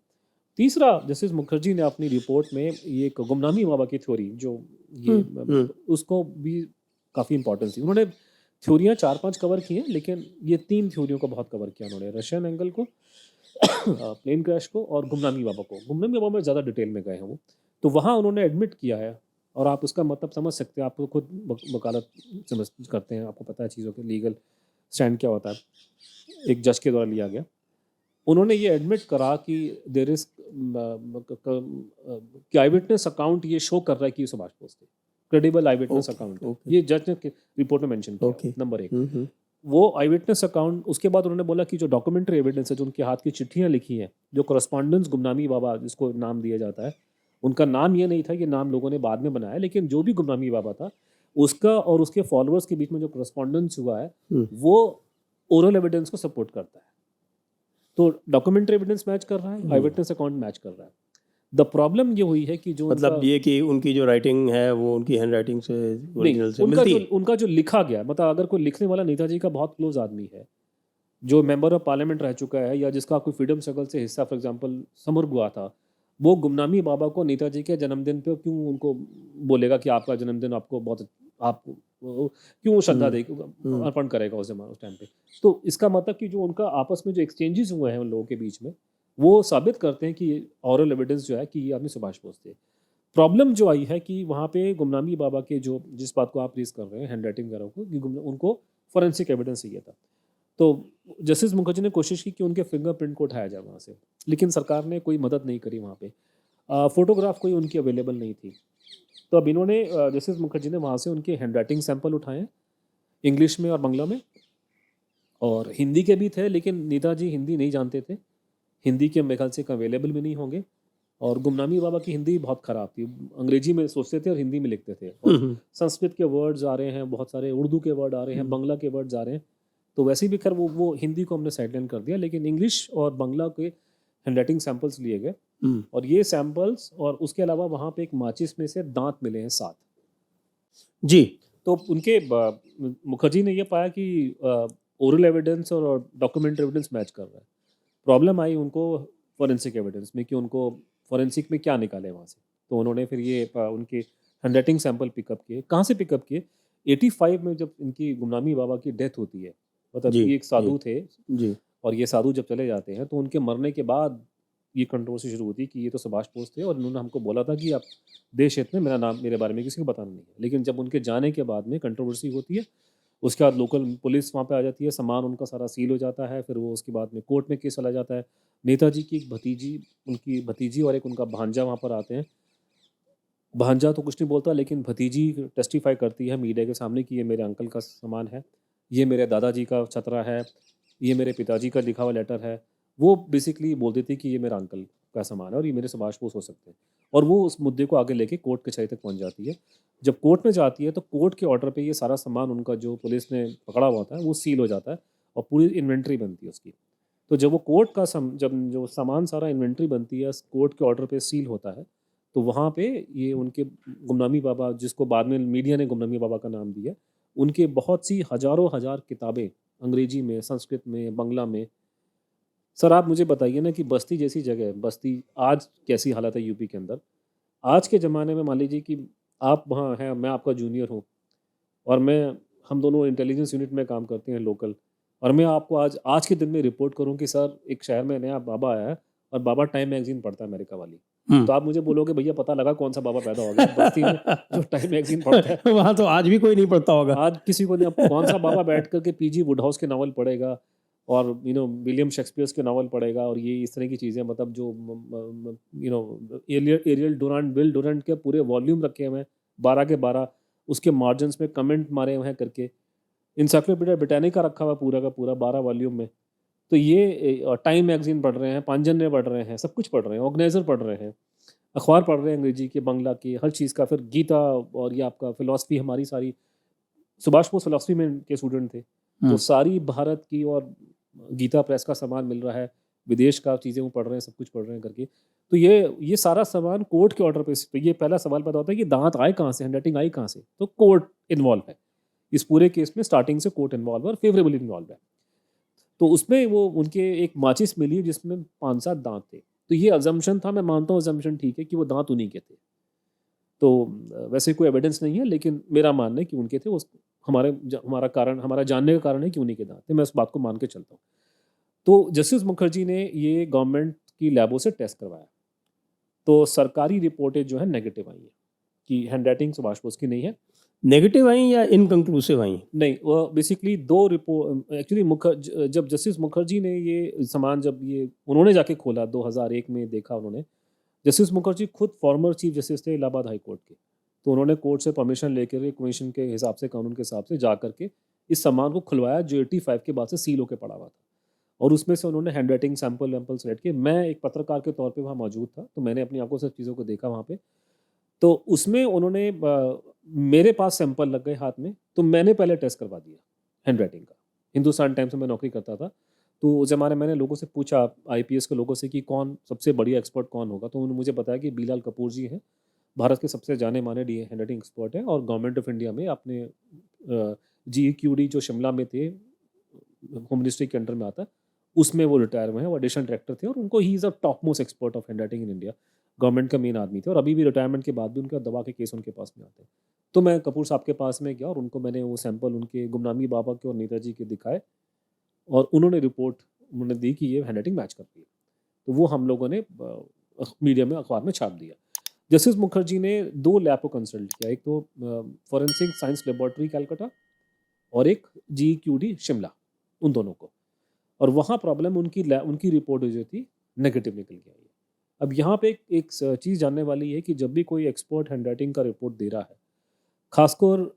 S2: तीसरा, जस्टिस मुखर्जी ने अपनी रिपोर्ट में ये गुमनामी बाबा की थ्योरी जो ये उसको भी काफ़ी इंपॉर्टेंस दी। उन्होंने थ्योरियाँ 4-5 कवर की हैं, लेकिन ये 3 थ्योरियों को बहुत कवर किया उन्होंने, रशियन एंगल को, प्लेन क्रैश को और गुमनामी बाबा को। गुमनामी बाबा में ज़्यादा डिटेल में गए हैं वो। तो वहाँ उन्होंने एडमिट किया है, और आप उसका मतलब समझ सकते हैं, आप खुद वकालत समझ करते हैं, आपको पता है चीज़ों के लीगल स्टैंड क्या होता है, एक जज के द्वारा लिया गया। उन्होंने ये एडमिट करा कि देयर इज कि आई विटनेस अकाउंट ये शो कर रहा है कि सुभाष बोस थे, क्रेडिबल आई विटनेस अकाउंट। ये जज ने रिपोर्ट में मेंशन किया, नंबर 1। वो आई विटनेस अकाउंट, उसके बाद उन्होंने बोला कि जो डॉक्यूमेंट्री एविडेंस है, जो उनके हाथ की चिट्ठियाँ लिखी हैं, जो करस्पॉन्डेंस गुमनामी बाबा जिसको नाम दिया जाता है, उनका नाम ये नहीं था, ये नाम लोगों ने बाद में बनाया, लेकिन जो भी गुमनामी बाबा था उसका और उसके फॉलोअर्स के बीच में जो करस्पॉन्डेंस हुआ है वो ओरल एविडेंस को सपोर्ट करता है। तो डॉक्यूमेंट्री एविडेंस मैच कर रहा है, आई विटनेस अकाउंट मैच कर रहा है। द प्रॉब्लम ये हुई है कि जो
S1: मतलब ये कि उनकी जो राइटिंग है वो उनकी हैंड राइटिंग से ओरिजिनल से
S2: उनका
S1: मिलती
S2: जो
S1: है।
S2: उनका जो लिखा गया, मतलब अगर कोई लिखने वाला नेताजी का बहुत क्लोज आदमी है, जो मेंबर ऑफ पार्लियामेंट रह चुका है, या जिसका कोई फ्रीडम स्ट्रगल से हिस्सा फॉर एग्जांपल समर गुआ था, वो गुमनामी बाबा को नेताजी के जन्मदिन पे क्यों उनको बोलेगा कि आपका जन्मदिन आपको बहुत आपको क्यों श्रद्धा दे अर्पण करेगा उस टाइम पे। तो इसका मतलब कि जो उनका आपस में जो एक्सचेंजेस हुए हैं उन लोगों के बीच में, वो साबित करते हैं कि ऑरल एविडेंस जो है कि ये आदमी सुभाष बोस थे। प्रॉब्लम जो आई है कि वहाँ पे गुमनामी बाबा के जो जिस बात को आप रेज कर रहे हैं हैंड राइटिंग वगैरह को, कि उनको फॉरेंसिक एविडेंस चाहिए था। तो जस्टिस मुखर्जी ने कोशिश की कि उनके फिंगरप्रिंट को उठाया जाए वहाँ से, लेकिन सरकार ने कोई मदद नहीं करी वहाँ पे। फोटोग्राफ कोई उनकी अवेलेबल नहीं थी। तो अब इन्होंने जस्टिस मुखर्जी ने वहाँ से उनके हैंड राइटिंग सैंपल उठाए, इंग्लिश में और बांग्ला में, और हिंदी के भी थे, लेकिन नेताजी हिंदी नहीं जानते थे, हिंदी के मेरे ख्याल से अवेलेबल भी नहीं होंगे। और गुमनामी बाबा की हिंदी बहुत ख़राब थी, अंग्रेजी में सोचते थे और हिंदी में लिखते थे, और संस्कृत के वर्ड्स आ रहे हैं बहुत सारे, उर्दू के वर्ड आ रहे हैं, बांग्ला के वर्ड्स आ रहे हैं। तो वैसे भी खैर वो हिंदी को हमने साइडलाइन कर दिया, लेकिन इंग्लिश और बांग्ला के हैंड राइटिंग सैंपल्स लिए गए। और ये सैंपल्स और उसके अलावा वहाँ पे एक माचिस में से दांत मिले हैं 7
S1: जी।
S2: तो उनके मुखर्जी ने ये पाया कि ओरल एविडेंस और डॉक्यूमेंट्री एविडेंस मैच कर रहा है। प्रॉब्लम आई उनको फॉरेंसिक एविडेंस में कि उनको फॉरेंसिक में क्या निकाले वहाँ से। तो उन्होंने फिर ये उनके हैंड राइटिंग सैंपल पिकअप किए। कहाँ से पिकअप किए? 85 में जब इनकी गुमनामी बाबा की डेथ होती है, मतलब
S1: जी,
S2: ये एक साधु थे,
S1: जी।
S2: और ये साधु जब चले जाते हैं तो उनके मरने के बाद ये कंट्रोवर्सी शुरू होती है कि ये तो सुभाष बोस थे और इन्होंने हमको बोला था कि आप देश हित में मेरा नाम, मेरे बारे में किसी को बताना नहीं है। लेकिन जब उनके जाने के बाद में कंट्रोवर्सी होती है, उसके बाद लोकल पुलिस वहाँ पे आ जाती है, सामान उनका सारा सील हो जाता है, फिर वो उसके बाद में कोर्ट में केस चला जाता है। नेताजी की एक भतीजी, उनकी भतीजी और एक उनका भांजा वहाँ पर आते हैं। भांजा तो कुछ नहीं बोलता, लेकिन भतीजी टेस्टिफाई करती है मीडिया के सामने कि ये मेरे अंकल का सामान है, ये मेरे दादाजी का छतरा है, ये मेरे पिताजी का लिखा हुआ लेटर है। वो बेसिकली बोल देती कि ये मेरा अंकल का सामान है और ये मेरे सुभाष बोस हो सकते हैं। और वो उस मुद्दे को आगे लेके कोर्ट कचहरी तक पहुंच जाती है। जब कोर्ट में जाती है तो कोर्ट के ऑर्डर पे ये सारा सामान उनका जो पुलिस ने पकड़ा हुआ था वो सील हो जाता है और पूरी इन्वेंट्री बनती है उसकी। तो जब वो कोर्ट का जब जो सामान सारा इन्वेंट्री बनती है कोर्ट के ऑर्डर पे सील होता है, तो वहाँ पे ये उनके गुमनामी बाबा, जिसको बाद में मीडिया ने गुमनामी बाबा का नाम दिया, उनके बहुत सी हजारों हजार किताबें अंग्रेजी में, संस्कृत में, बांग्ला में। सर आप मुझे बताइए ना कि बस्ती जैसी जगह, बस्ती आज कैसी हालत है यूपी के अंदर। आज के ज़माने में मान लीजिए कि आप वहाँ हैं, मैं आपका जूनियर हूँ और हम दोनों इंटेलिजेंस यूनिट में काम करते हैं लोकल, और मैं आपको आज के दिन में रिपोर्ट करूँ कि सर एक शहर में नया बाबा आया है और बाबा टाइम मैगजीन पढ़ता है अमेरिका वाली, तो आप मुझे बोलोगे भैया पता लगा कौन सा बाबा पैदा हो गया बस्ती में जो टाइम मैगजीन पढ़ता है।
S1: वहाँ तो आज भी कोई नहीं पढ़ता होगा।
S2: आज किसी को नहीं, अब कौन सा बाबा बैठ करके पीजी वुडहाउस के नावल पढ़ेगा और विलियम शेक्सपियर्स के नावल पढ़ेगा और ये इस तरह की चीज़ें, मतलब जो एरियल डुरांट, विल डुरांट के पूरे वॉल्यूम रखे हुए हैं 12 के 12, उसके मार्जिन्स में कमेंट मारे हुए हैं करके। इंसाइक्लोपीडिया ब्रिटानिका रखा हुआ पूरा का पूरा 12 वॉल्यूम में। तो ये टाइम मैगजीन पढ़ रहे हैं, पांजन्य पढ़ रहे हैं, सब कुछ पढ़ रहे हैं, ऑर्गेनाइजर पढ़ रहे हैं, अखबार पढ़ रहे हैं अंग्रेजी के, बांग्ला के, हर चीज़ का। फिर गीता और ये आपका फिलॉसफी, हमारी सारी, सुभाष बोस फिलॉसफी में के स्टूडेंट थे, तो सारी भारत की और गीता प्रेस का सामान मिल रहा है, विदेश का चीज़ें वो पढ़ रहे हैं, सब कुछ पढ़ रहे हैं करके। तो ये सारा सामान कोर्ट के ऑर्डर पे। ये पहला सवाल पैदा होता है कि दांत आए कहाँ से, हैंडराइटिंग आई कहाँ से? तो कोर्ट इन्वॉल्व है इस पूरे केस में, स्टार्टिंग से कोर्ट इन्वॉल्व और फेवरेबली इन्वॉल्व है। तो उसमें वो उनके एक माचिस मिली जिसमें 5-7 दांत थे। तो ये अजम्पशन था, मैं मानता हूँ अजम्पशन ठीक है कि वो दांत उन्हीं के थे। तो वैसे कोई एविडेंस नहीं है, लेकिन मेरा मानना है कि उनके थे। हमारा जानने का कारण है कि उन्हीं के दांत थे। मैं उस बात को मान के चलता हूँ। तो जस्टिस मुखर्जी ने ये गवर्नमेंट की लैबों से टेस्ट करवाया, तो सरकारी रिपोर्टें जो है नेगेटिव आई है कि हैंडराइटिंग सुभाष बोस की नहीं है।
S1: नेगेटिव आई या इनकंक्लूसिव आई?
S2: नहीं, वो बेसिकली 2 रिपोर्ट एक्चुअली जब जस्टिस मुखर्जी ने ये सामान, जब ये उन्होंने जाके खोला 2001 में, देखा उन्होंने। जस्टिस मुखर्जी खुद फॉर्मर चीफ जस्टिस थे इलाहाबाद हाई कोर्ट के, तो उन्होंने कोर्ट से परमिशन लेकर कमीशन के हिसाब से, कानून के हिसाब से जा करके इस सामान को खुलवाया जो 85 के बाद से सील होकर पड़ा हुआ था, और उसमें से उन्होंने हैंड राइटिंग सैंपल वैम्पल सेलेक्ट किए। मैं एक पत्रकार के तौर पे वहाँ मौजूद था, तो मैंने अपनी आंखों से चीज़ों को देखा वहाँ पे। तो उसमें उन्होंने मेरे पास सैंपल लग गए हाथ में, तो मैंने पहले टेस्ट करवा दिया हैंड राइटिंग का। हिंदुस्तान टाइम्स में मैं नौकरी करता था, तो उस ज़माने मैंने लोगों से पूछा, आईपीएस के लोगों से, कि कौन सबसे बढ़िया एक्सपर्ट कौन होगा। तो उन्होंने मुझे बताया कि बीलाल कपूर जी हैं, भारत के सबसे जाने माने डी हैंड राइटिंग एक्सपर्ट हैं, और गवर्नमेंट ऑफ इंडिया में अपने GEQD जो शिमला में थे, होम मिनिस्ट्री के अंडर में आता है, उसमें वो रिटायर हुए हैं, वो एडिशनल डायरेक्टर थे, और उनको he is a top most expert of hand writing in India, government का मेन आदमी थे, और अभी भी रिटायरमेंट के बाद भी उनका दवा के केस उनके पास में आते हैं। तो मैं कपूर साहब के पास में गया और उनको मैंने वो सैंपल उनके गुमनामी बाबा के और नेताजी के दिखाए, और उन्होंने रिपोर्ट उन्होंने दी कि ये हैंड राइटिंग मैच करती है। तो वो हम लोगों ने मीडिया में, अखबार में छाप दिया। जस्टिस मुखर्जी ने 2 लैब को कंसल्ट किया, एक तो फॉरेंसिक साइंस लेबोरेटरी कलकत्ता और एक GEQD शिमला, उन दोनों को। और वहाँ प्रॉब्लम उनकी रिपोर्ट जो थी नेगेटिव निकल के आई है। अब यहाँ पे एक चीज़ जानने वाली है कि जब भी कोई एक्सपर्ट हैंड राइटिंग का रिपोर्ट दे रहा है, खासकर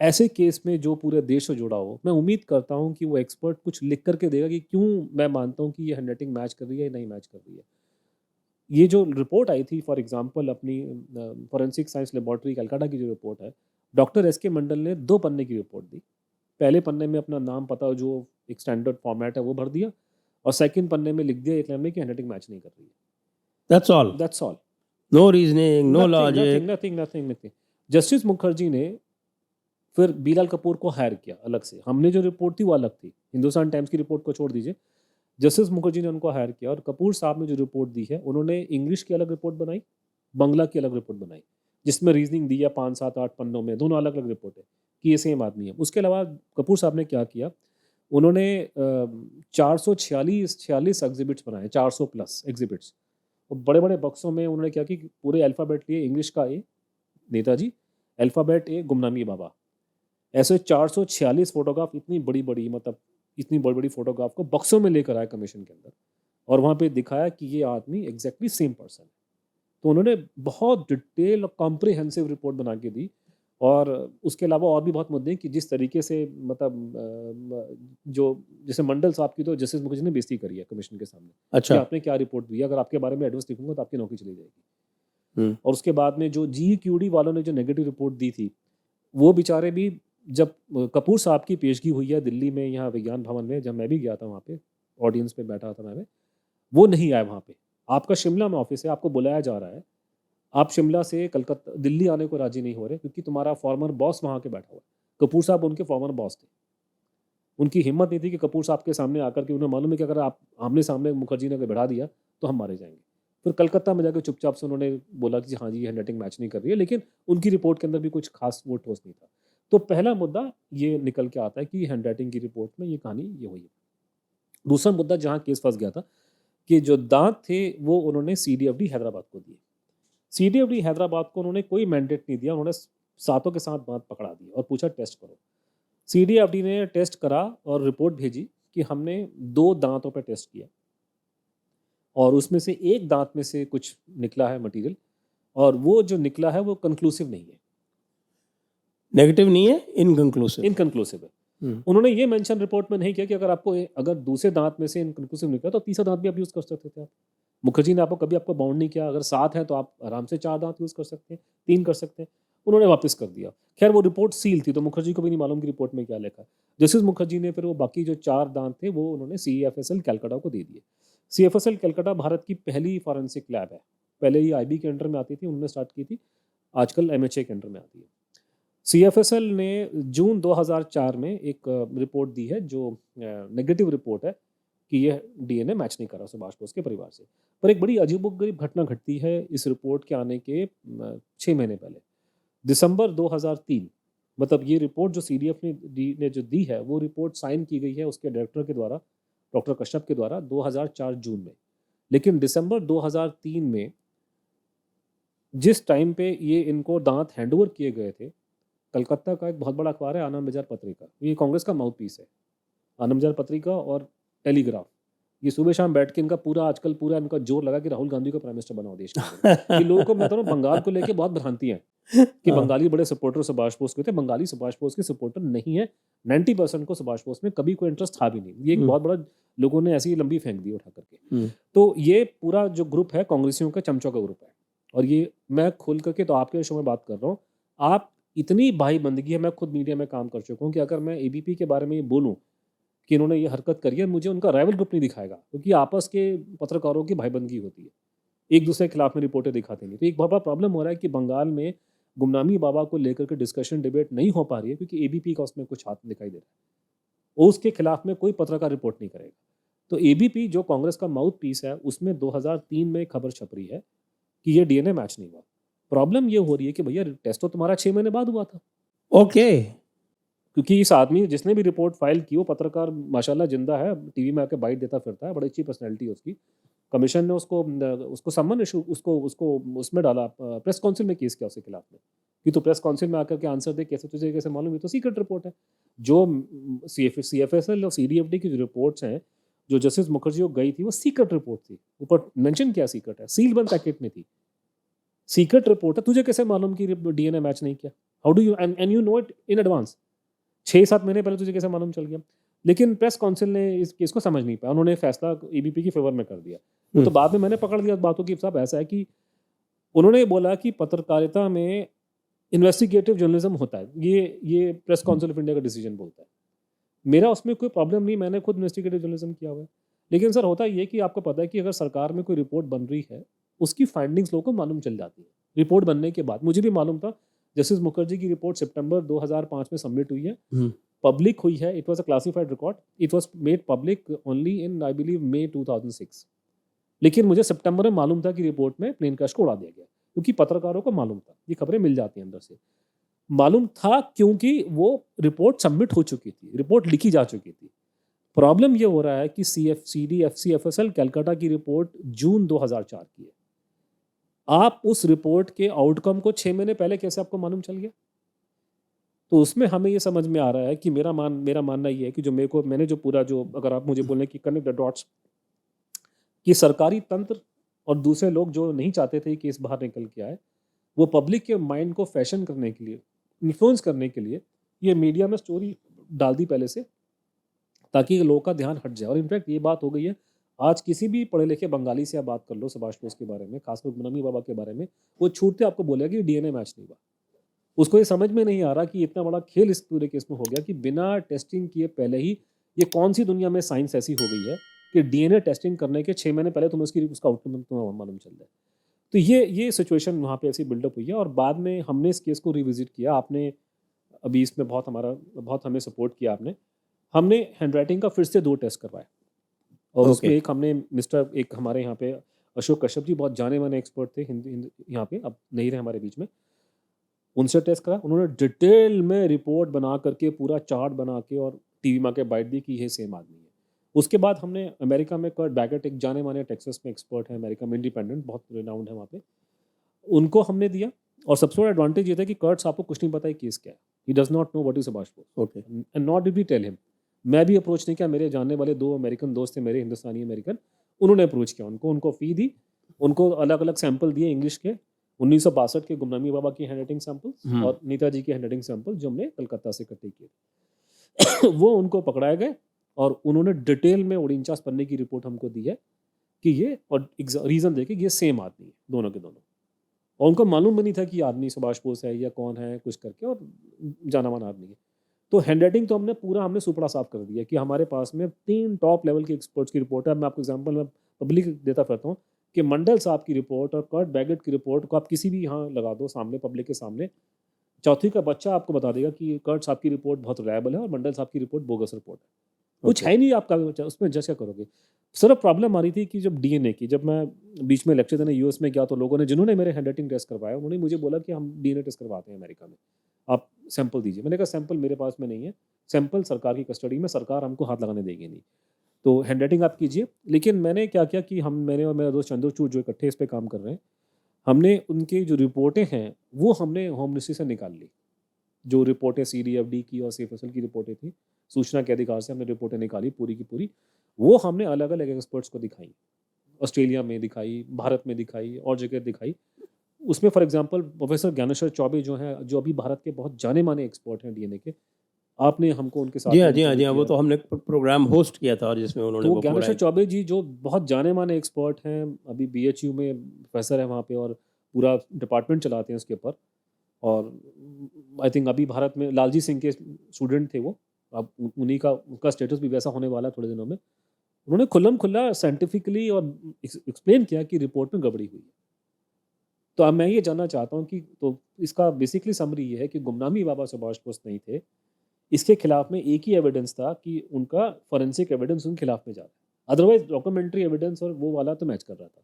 S2: ऐसे केस में जो पूरे देश से जुड़ा हो, मैं उम्मीद करता हूँ कि वो एक्सपर्ट कुछ लिख करके देगा कि क्यों मैं मानता हूँ कि ये हैंड राइटिंग मैच कर रही है या नहीं मैच कर रही है। ये जो रिपोर्ट आई थी, फॉर एग्जांपल अपनी फॉरेंसिक साइंस लेबोरेटरी कलकत्ता की जो रिपोर्ट है, डॉक्टर SK मंडल ने 2 पन्ने की रिपोर्ट दी। पहले पन्ने में अपना नाम पता जो एक स्टैंडर्ड फॉर्मेट है वो भर दिया, और सेकंड पन्ने में लिख दिया एक लाइन में कि हैंड राइटिंग मैच नहीं कर रही है।
S1: That's all.
S2: all.
S1: No reasoning, no logic.
S2: Nothing. Justice Mukherjee ने फिर बीलाल कपूर को हायर किया अलग से। हमने जो रिपोर्ट थी वो अलग थी, हिंदुस्तान टाइम्स की रिपोर्ट को छोड़ दीजिए। जस्टिस मुखर्जी ने उनको हायर किया, और कपूर साहब ने जो रिपोर्ट दी है, उन्होंने इंग्लिश की अलग रिपोर्ट बनाई, बंगला की अलग रिपोर्ट बनाई, जिसमें रीजनिंग दी है 5, 7, 8 पन्नों में, दोनों अलग अलग रिपोर्ट है कि ये सेम आदमी है। उसके अलावा कपूर साहब ने क्या किया, उन्होंने 446 एग्जिबिट्स बनाए, 400 प्लस एग्जिबिट्स, और बड़े बड़े बक्सों में उन्होंने क्या कि पूरे अल्फ़ाबेट लिए, इंग्लिश का A Netaji, alphabet A Gumnami Baba, ऐसे 446 फोटोग्राफ, इतनी बड़ी बड़ी फोटोग्राफ को बक्सों में लेकर आए कमीशन के अंदर, और वहाँ पे दिखाया कि ये आदमी एग्जैक्टली सेम पर्सन है। तो उन्होंने बहुत डिटेल और कॉम्प्रिहेंसिव रिपोर्ट बना के दी, और उसके अलावा और भी बहुत मुद्दे हैं कि जिस तरीके से जो जैसे मंडल साहब की तो जस्टिस मुखर्जी ने बेइज्जती करी है कमीशन के सामने कि
S1: अच्छा।
S2: आपने क्या रिपोर्ट दी, अगर आपके बारे में एडवर्स लिखूंगा तो आपकी नौकरी चली जाएगी। और उसके बाद में जो GEQD वालों ने जो नेगेटिव रिपोर्ट दी थी, वो बेचारे भी, जब कपूर साहब की पेशगी हुई है दिल्ली में, यहाँ विज्ञान भवन में, जब मैं भी गया था वहाँ पे, ऑडियंस पे बैठा था मैं, वो नहीं आए वहाँ पे। आपका शिमला में ऑफिस है, आपको बुलाया जा रहा है, आप शिमला से कलकत्ता दिल्ली आने को राजी नहीं हो रहे, क्योंकि तुम्हारा फॉर्मर बॉस वहाँ के बैठा हुआ है। कपूर साहब उनके फॉर्मर बॉस थे। उनकी हिम्मत नहीं थी कि कपूर साहब के सामने आकर के, उन्हें मालूम है कि अगर आप आमने सामने मुखर्जी ने अगर बढ़ा दिया तो हम मारे जाएंगे। फिर कलकत्ता में जाकर चुपचाप से उन्होंने बोला कि हाँ जी, हैंड राइटिंग मैच नहीं कर रही है, लेकिन उनकी रिपोर्ट के अंदर भी कुछ खास वो ठोस नहीं था। तो पहला मुद्दा ये निकल के आता है कि हैंड राइटिंग की रिपोर्ट में ये कहानी ये हुई है। दूसरा मुद्दा जहाँ केस फंस गया था कि जो दांत थे वो उन्होंने CDFD हैदराबाद को दिए। CDFD हैदराबाद को उन्होंने कोई मैंडेट नहीं दिया, उन्होंने सातों के साथ दांत पकड़ा दिया और पूछा टेस्ट करो। CDFD ने टेस्ट करा और रिपोर्ट भेजी कि हमने 2 दांतों पर टेस्ट किया, और उसमें से एक दांत में से कुछ निकला है मटेरियल, और वो जो निकला है वो कंक्लूसिव नहीं है,
S1: नेगेटिव नहीं है, इनकंक्लूसिव
S2: है। उन्होंने ये मेंशन रिपोर्ट में नहीं किया कि अगर दूसरे दांत में से इनकंक्लूसिव निकला तो तीसरा दांत भी आप यूज़ कर सकते थे। आप मुखर्जी ने आपको बाउंड नहीं किया, अगर 7 है तो आप आराम से 4 दांत यूज़ कर सकते हैं, 3 कर सकते हैं। उन्होंने वापस कर दिया। खैर वो रिपोर्ट सील थी, तो मुखर्जी को भी नहीं मालूम कि रिपोर्ट में क्या लिखा। जस्टिस मुखर्जी ने फिर वो बाकी जो 4 दांत थे वो उन्होंने CFSL कलकत्ता को दे दिए। CFSL कलकत्ता भारत की पहली फॉरेंसिक लैब है। पहले ये IB के अंडर में आती थी, उन्होंने स्टार्ट की थी, आजकल MHA के अंडर में आती है। CFSL ने जून 2004 में एक रिपोर्ट दी है जो नेगेटिव रिपोर्ट है कि यह DNA मैच नहीं कर रहा सुभाष बोस के परिवार से। पर एक बड़ी अजीबोगरीब घटना घटती है इस रिपोर्ट के आने के 6 महीने पहले, दिसंबर 2003, मतलब ये रिपोर्ट जो CDF ने जो दी है, वो रिपोर्ट साइन की गई है उसके डायरेक्टर के द्वारा, डॉक्टर कश्यप के द्वारा, 2004 जून में। लेकिन दिसंबर 2003 में जिस टाइम पे ये इनको दांत हैंडओवर किए गए थे, कलकत्ता का एक बहुत बड़ा अखबार है आनंद बाजार पत्रिका, ये कांग्रेस का माउथ पीस है, आनंद बाजार पत्रिका और टेलीग्राफ, ये सुबह शाम बैठ के इनका इनका जोर लगा कि राहुल गांधी को प्राइम मिनिस्टर बनाओ देश के। ये लोगों को, मैं तो बंगाल को लेके बहुत भ्रांति है कि
S1: हाँ।
S2: बंगाली बड़े सपोर्टर सुभाष बोस के थे। बंगाली सुभाष बोस के सपोर्टर नहीं है। 90% को सुभाष बोस में कभी कोई इंटरेस्ट था भी नहीं। ये एक बहुत बड़ा लोगों ने ऐसी लंबी फेंक दी उठा करके। तो ये पूरा जो ग्रुप है कांग्रेसियों का चमचों का ग्रुप है। और ये मैं खोल करके तो आपके शो में बात कर रहा हूँ। आप इतनी भाईबंदगी है, मैं खुद मीडिया में काम कर चुका हूँ कि अगर मैं एबीपी के बारे में ये बोलूँ कि इन्होंने ये हरकत करी है, मुझे उनका राइवल ग्रुप नहीं दिखाएगा, क्योंकि आपस के पत्रकारों की भाईबंदगी होती है, एक दूसरे के खिलाफ में रिपोर्टें दिखाते नहीं। तो एक बहुत बड़ा प्रॉब्लम हो रहा है कि बंगाल में गुमनामी बाबा को लेकर के डिस्कशन डिबेट नहीं हो पा रही है, क्योंकि एबीपी का उसमें कुछ हाथ दिखाई दे रहा है। वो उसके खिलाफ में कोई पत्रकार रिपोर्ट नहीं करेगा। तो एबीपी जो कांग्रेस का माउथ पीस है, उसमें 2003 में खबर छप रही है कि ये डीएनए मैच नहीं हुआ। प्रॉब्लम ये हो रही है कि भैया टेस्ट तो तुम्हारा 6 महीने बाद हुआ था,
S1: ओके।
S2: क्योंकि इस आदमी जिसने भी रिपोर्ट फाइल की वो पत्रकार माशाल्लाह जिंदा है, टीवी में आके बाइट देता फिरता है, बड़ी अच्छी पर्सनैलिटी है उसकी। कमीशन ने उसको सम्मन इशू उसको उसको उसमें डाला, प्रेस काउंसिल में केस किया उसके खिलाफ में कि तो प्रेस काउंसिल में आकर के आंसर दे, कैसे तुझे कैसे मालूम, ये तो सीक्रेट रिपोर्ट है। जो CFSL और CDFD की जो रिपोर्ट्स हैं, जो जस्टिस मुखर्जी को गई थी, वो सीक्रेट रिपोर्ट थी। ऊपर मेंशन किया सीक्रेट है, सील बंद पैकेट में थी, सीक्रेट रिपोर्ट है। तुझे कैसे मालूम कि डीएनए मैच नहीं किया? How do you and you know it in advance? 6-7 महीने पहले तुझे कैसे मालूम चल गया? लेकिन प्रेस काउंसिल ने इस केस को समझ नहीं पाया, उन्होंने फैसला एबीपी की फेवर में कर दिया। तो बाद में मैंने पकड़ लिया बातों की, साहब ऐसा है कि उन्होंने बोला कि पत्रकारिता में इन्वेस्टिगेटिव जर्नलिज्म होता है, ये प्रेस काउंसिल ऑफ इंडिया का डिसीजन बोलता है। मेरा उसमें कोई प्रॉब्लम नहीं, मैंने खुद इन्वेस्टिगेटिव जर्नलिज्म किया हुआ है। लेकिन सर होता ये कि आपको पता है कि अगर सरकार में कोई रिपोर्ट बन रही है, उसकी फाइंडिंग्स लोगों को मालूम चल जाती है रिपोर्ट बनने के बाद। मुझे भी मालूम था, जस्टिस मुखर्जी की रिपोर्ट सितंबर 2005 में सबमिट हुई है, पब्लिक हुई है, it was a classified record, it was made public only in I believe May 2006। लेकिन मुझे सितंबर में मालूम था कि रिपोर्ट में प्लेन क्रैश को उड़ा दिया गया, क्योंकि पत्रकारों को मालूम था, ये खबरें मिल जाती हैं अंदर से। मालूम था क्योंकि वो रिपोर्ट सबमिट हो चुकी थी, रिपोर्ट लिखी जा चुकी थी। प्रॉब्लम ये हो रहा है कि CFCFL कलकत्ता की रिपोर्ट जून 2004 की है। आप उस रिपोर्ट के आउटकम को 6 महीने पहले कैसे आपको मालूम चल गया? तो उसमें हमें ये समझ में आ रहा है कि मेरा मानना ये है कि जो मैंने जो पूरा जो, अगर आप मुझे बोलें कि कनेक्ट द डॉट्स, कि सरकारी तंत्र और दूसरे लोग जो नहीं चाहते थे कि केस बाहर निकल के आए, वो पब्लिक के माइंड को फैशन करने के लिए, इन्फ्लुएंस करने के लिए ये मीडिया में स्टोरी डाल दी पहले से, ताकि लोगों का ध्यान हट जाए। और इनफैक्ट ये बात हो गई है, आज किसी भी पढ़े लिखे बंगाली से आप बात कर लो सुभाष बोस के बारे में, खासकर गुमनामी बाबा के बारे में, वो छूटते आपको बोलेगा कि डीएनए मैच नहीं हुआ। उसको ये समझ में नहीं आ रहा कि इतना बड़ा खेल इस पूरे केस में हो गया कि बिना टेस्टिंग किए पहले ही, ये कौन सी दुनिया में साइंस ऐसी हो गई है कि डीएनए टेस्टिंग करने के 6 महीने पहले तुम्हें उसका आउटकम तुम्हें मालूम चल जाए। तो ये सिचुएशन वहाँ पे ऐसी बिल्डअप हुई है। और बाद में हमने इस केस को रिविजिट किया, आपने अभी इसमें बहुत हमें सपोर्ट किया आपने। हमने हैंडराइटिंग का फिर से 2 टेस्ट करवाए, और उसमें एक हमने एक हमारे यहाँ पे अशोक कश्यप जी, बहुत जाने माने एक्सपर्ट थे हिंदी यहाँ पे, अब नहीं रहे हमारे बीच में, उनसे टेस्ट करा। उन्होंने डिटेल में रिपोर्ट बना करके, पूरा चार्ट बना के और टीवी में आके बाइट दी कि ये सेम आदमी है। उसके बाद हमने अमेरिका में कर्ट बैगेट, एक जाने माने टेक्सास में एक्सपर्ट है, अमेरिका में इंडिपेंडेंट, बहुत रिनाउंड है वहाँ पे, उनको हमने दिया। और सबसे बड़ा एडवांटेज ये था कि कर्ट्स आपको कुछ नहीं पता है केस क्या है, he does not know what is Subhash Bose,
S1: okay.
S2: And not did we tell him. मैं भी अप्रोच नहीं किया, मेरे जानने वाले 2 अमेरिकन दोस्त थे मेरे, हिंदुस्तानी अमेरिकन, उन्होंने अप्रोच किया उनको फी दी, उनको अलग अलग सैंपल दिए इंग्लिश के, 1962 के गुमनामी बाबा की हैंडराइटिंग सैंपल और नेताजी के हैंडराइटिंग सैंपल जो हमने कलकत्ता से इकट्ठे किए वो उनको पकड़ाए गए, और उन्होंने डिटेल में 49 पन्ने की रिपोर्ट हमको दी है कि ये, और रीज़न देके कि ये सेम आदमी है दोनों के दोनों। और उनको मालूम भी नहीं था कि आदमी सुभाष बोस है या कौन है, कुछ करके, और जाना माना आदमी है। तो हैंडराइटिंग तो हमने सुपड़ा साफ कर दिया कि हमारे पास में 3 टॉप लेवल के एक्सपर्ट्स की रिपोर्ट है। मैं आपको एग्जांपल में पब्लिक देता फिरता हूँ कि मंडल साहब की रिपोर्ट और कर्ट बैगेट की रिपोर्ट को आप किसी भी यहाँ लगा दो सामने, पब्लिक के सामने, चौथी का बच्चा आपको बता देगा कि कर्ट साहब की रिपोर्ट बहुत रिलायबल है और मंडल साहब की रिपोर्ट बोगस रिपोर्ट है। कुछ है नहीं आपका उसमें, जज क्या करोगे? सिर्फ प्रॉब्लम आ रही थी कि जब डीएनए की, जब मैं बीच में लेक्चर देने यूएस में गया, तो लोगों ने, जिन्होंने मेरे हैंडराइटिंग टेस्ट करवाया, उन्होंने मुझे बोला कि हम डीएनए टेस्ट करवाते हैं अमेरिका में, आप सैंपल दीजिए। मैंने कहा सैंपल मेरे पास में नहीं है, सैंपल सरकार की कस्टडी में, सरकार हमको हाथ लगाने देगी नहीं, तो हैंडराइटिंग आप कीजिए। लेकिन मैंने क्या किया कि मैंने और मेरा दोस्त चंद्रचूड़ जो इकट्ठे इस पर काम कर रहे हैं, हमने उनकी जो रिपोर्टें हैं वो हमने होम मिनिस्ट्री से निकाल ली। जो रिपोर्टें CDFD की और CFSL की रिपोर्टें थी, सूचना के अधिकार से हमने रिपोर्टें निकाली पूरी की पूरी, वो हमने अलग अलग एक्सपर्ट्स को दिखाई, ऑस्ट्रेलिया में दिखाई, भारत में दिखाई, और जगह दिखाई। उसमें for example professor Dnyaneshwar Choubey जो हैं, जो अभी भारत के बहुत जाने माने एक्सपर्ट हैं डीएनए के, आपने हमको उनके साथ
S1: जी हाँ
S2: में
S1: जी हाँ जी हाँ,
S2: इंटरव्यू
S1: वो
S2: किया।
S1: तो हमने प्रोग्राम होस्ट किया था और जिसमें उन्होंने
S2: तो
S1: वो पूरा
S2: ज्ञानेश्वर
S1: एक
S2: चौबे जी जो बहुत जाने माने एक्सपर्ट हैं, अभी बीएचयू में प्रोफेसर है वहाँ पे और पूरा डिपार्टमेंट चलाते हैं उसके ऊपर। और आई थिंक अभी भारत में लालजी सिंह के स्टूडेंट थे वो, अब उन्हीं का उनका स्टेटस भी वैसा होने वाला है थोड़े दिनों में। उन्होंने खुल्लम खुल्ला साइंटिफिकली और एक्सप्लेन किया कि रिपोर्ट में गड़बड़ी हुई है। तो अब मैं ये जानना चाहता हूँ कि तो इसका बेसिकली समरी ये है कि गुमनामी बाबा सुभाष बोस नहीं थे, इसके खिलाफ में एक ही एविडेंस था कि उनका फॉरेंसिक एविडेंस उनके खिलाफ में जा रहा है, अदरवाइज डॉक्यूमेंट्री एविडेंस और वो वाला तो मैच कर रहा था।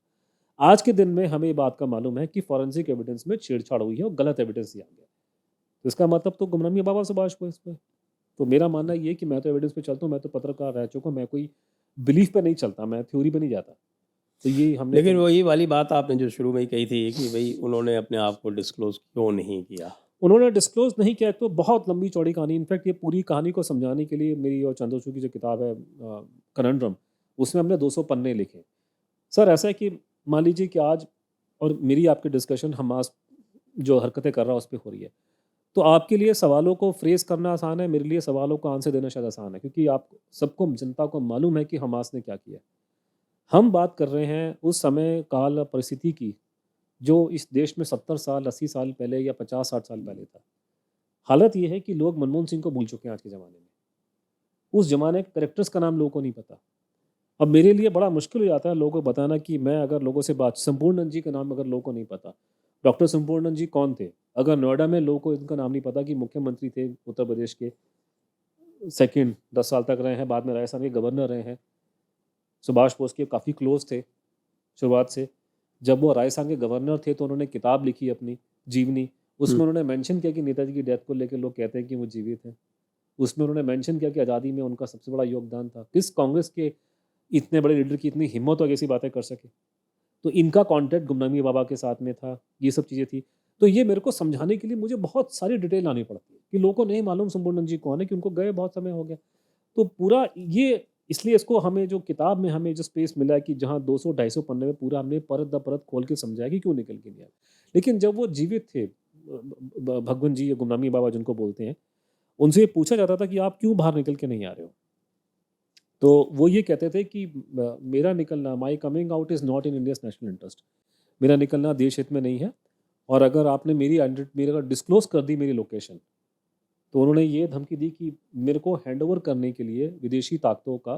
S2: आज के दिन में हमें ये बात का मालूम है कि फॉरेंसिक एविडेंस में छेड़छाड़ हुई है और गलत एविडेंस दिया गया। तो इसका मतलब तो गुमनामी बाबा सुभाष बोस पे। तो मेरा मानना ये है कि मैं तो एविडेंस पे चलता हूँ, मैं तो पत्रकार रह चुका हूँ, मैं कोई बिलीफ पे नहीं चलता, मैं थ्योरी पे नहीं जाता। तो ये हमने
S1: लेकिन
S2: तो
S1: वही वाली बात आपने जो शुरू में ही कही थी कि भाई उन्होंने अपने आप को डिस्क्लोज क्यों नहीं किया।
S2: उन्होंने डिस्क्लोज नहीं किया, तो बहुत लंबी चौड़ी कहानी। इनफैक्ट ये पूरी कहानी को समझाने के लिए मेरी और चंद्रचूड़ की जो किताब है कनंड्रम, उसमें हमने 200 पन्ने लिखे। सर ऐसा है कि मान लीजिए कि आज और मेरी आपकी डिस्कशन हमास जो हरकतें कर रहा है उस पर हो रही है, तो आपके लिए सवालों को फ्रेज करना आसान है, मेरे लिए सवालों का आंसर देना शायद आसान है, क्योंकि आप सबको जनता को मालूम है कि हमास ने क्या किया। हम बात कर रहे हैं उस समय काल परिस्थिति की जो इस देश में 70 साल 80 साल पहले या 50-60 साल पहले था। हालत ये है कि लोग मनमोहन सिंह को भूल चुके हैं आज के ज़माने में। उस ज़माने के करेक्टर्स का नाम लोगों को नहीं पता। अब मेरे लिए बड़ा मुश्किल हो जाता है लोगों को बताना कि मैं अगर लोगों से बात, संपूर्णनंद जी का नाम अगर लोगों को नहीं पता, डॉक्टर संपूर्णनंद जी कौन थे? अगर नोएडा में लोगों को इनका नाम नहीं पता कि मुख्यमंत्री थे उत्तर प्रदेश के, सेकंड 10 साल तक रहे हैं, बाद में राजस्थान के गवर्नर रहे हैं, सुभाष बोस के काफ़ी क्लोज थे शुरुआत से। जब वो राजस्थान के गवर्नर थे तो उन्होंने किताब लिखी अपनी जीवनी, उसमें उन्होंने मेंशन किया कि नेताजी की डेथ को लेकर लोग कहते हैं कि वो जीवित हैं। उसमें उन्होंने मेंशन किया कि आज़ादी में उनका सबसे बड़ा योगदान था। किस कांग्रेस के इतने बड़े लीडर की इतनी हिम्मत हो ऐसी बातें कर सके? तो इनका कॉन्टैक्ट गुमनामी बाबा के साथ में था, ये सब चीज़ें थी। तो ये मेरे को समझाने के लिए मुझे बहुत सारी डिटेल लानी पड़ती है कि लोगों को नहीं मालूम संपूर्णनंद जी कौन है, कि उनको गए बहुत समय हो गया। तो पूरा ये इसलिए इसको हमें जो किताब में हमें जो स्पेस मिला है कि जहाँ 200-250 पन्ने में पूरा हमने परत दर परत खोल के समझाया कि क्यों निकल के नहीं आया। लेकिन जब वो जीवित थे, भगवंत जी या गुमनामी बाबा जिनको बोलते हैं, उनसे ये पूछा जाता था कि आप क्यों बाहर निकल के नहीं आ रहे हो? तो वो ये कहते थे कि मेरा निकलना, my coming out is not in India's national interest. मेरा निकलना देश हित में नहीं है, और अगर आपने मेरी अगर डिस्क्लोज कर दी मेरी लोकेशन, तो उन्होंने ये धमकी दी कि मेरे को हैंडओवर करने के लिए विदेशी ताकतों का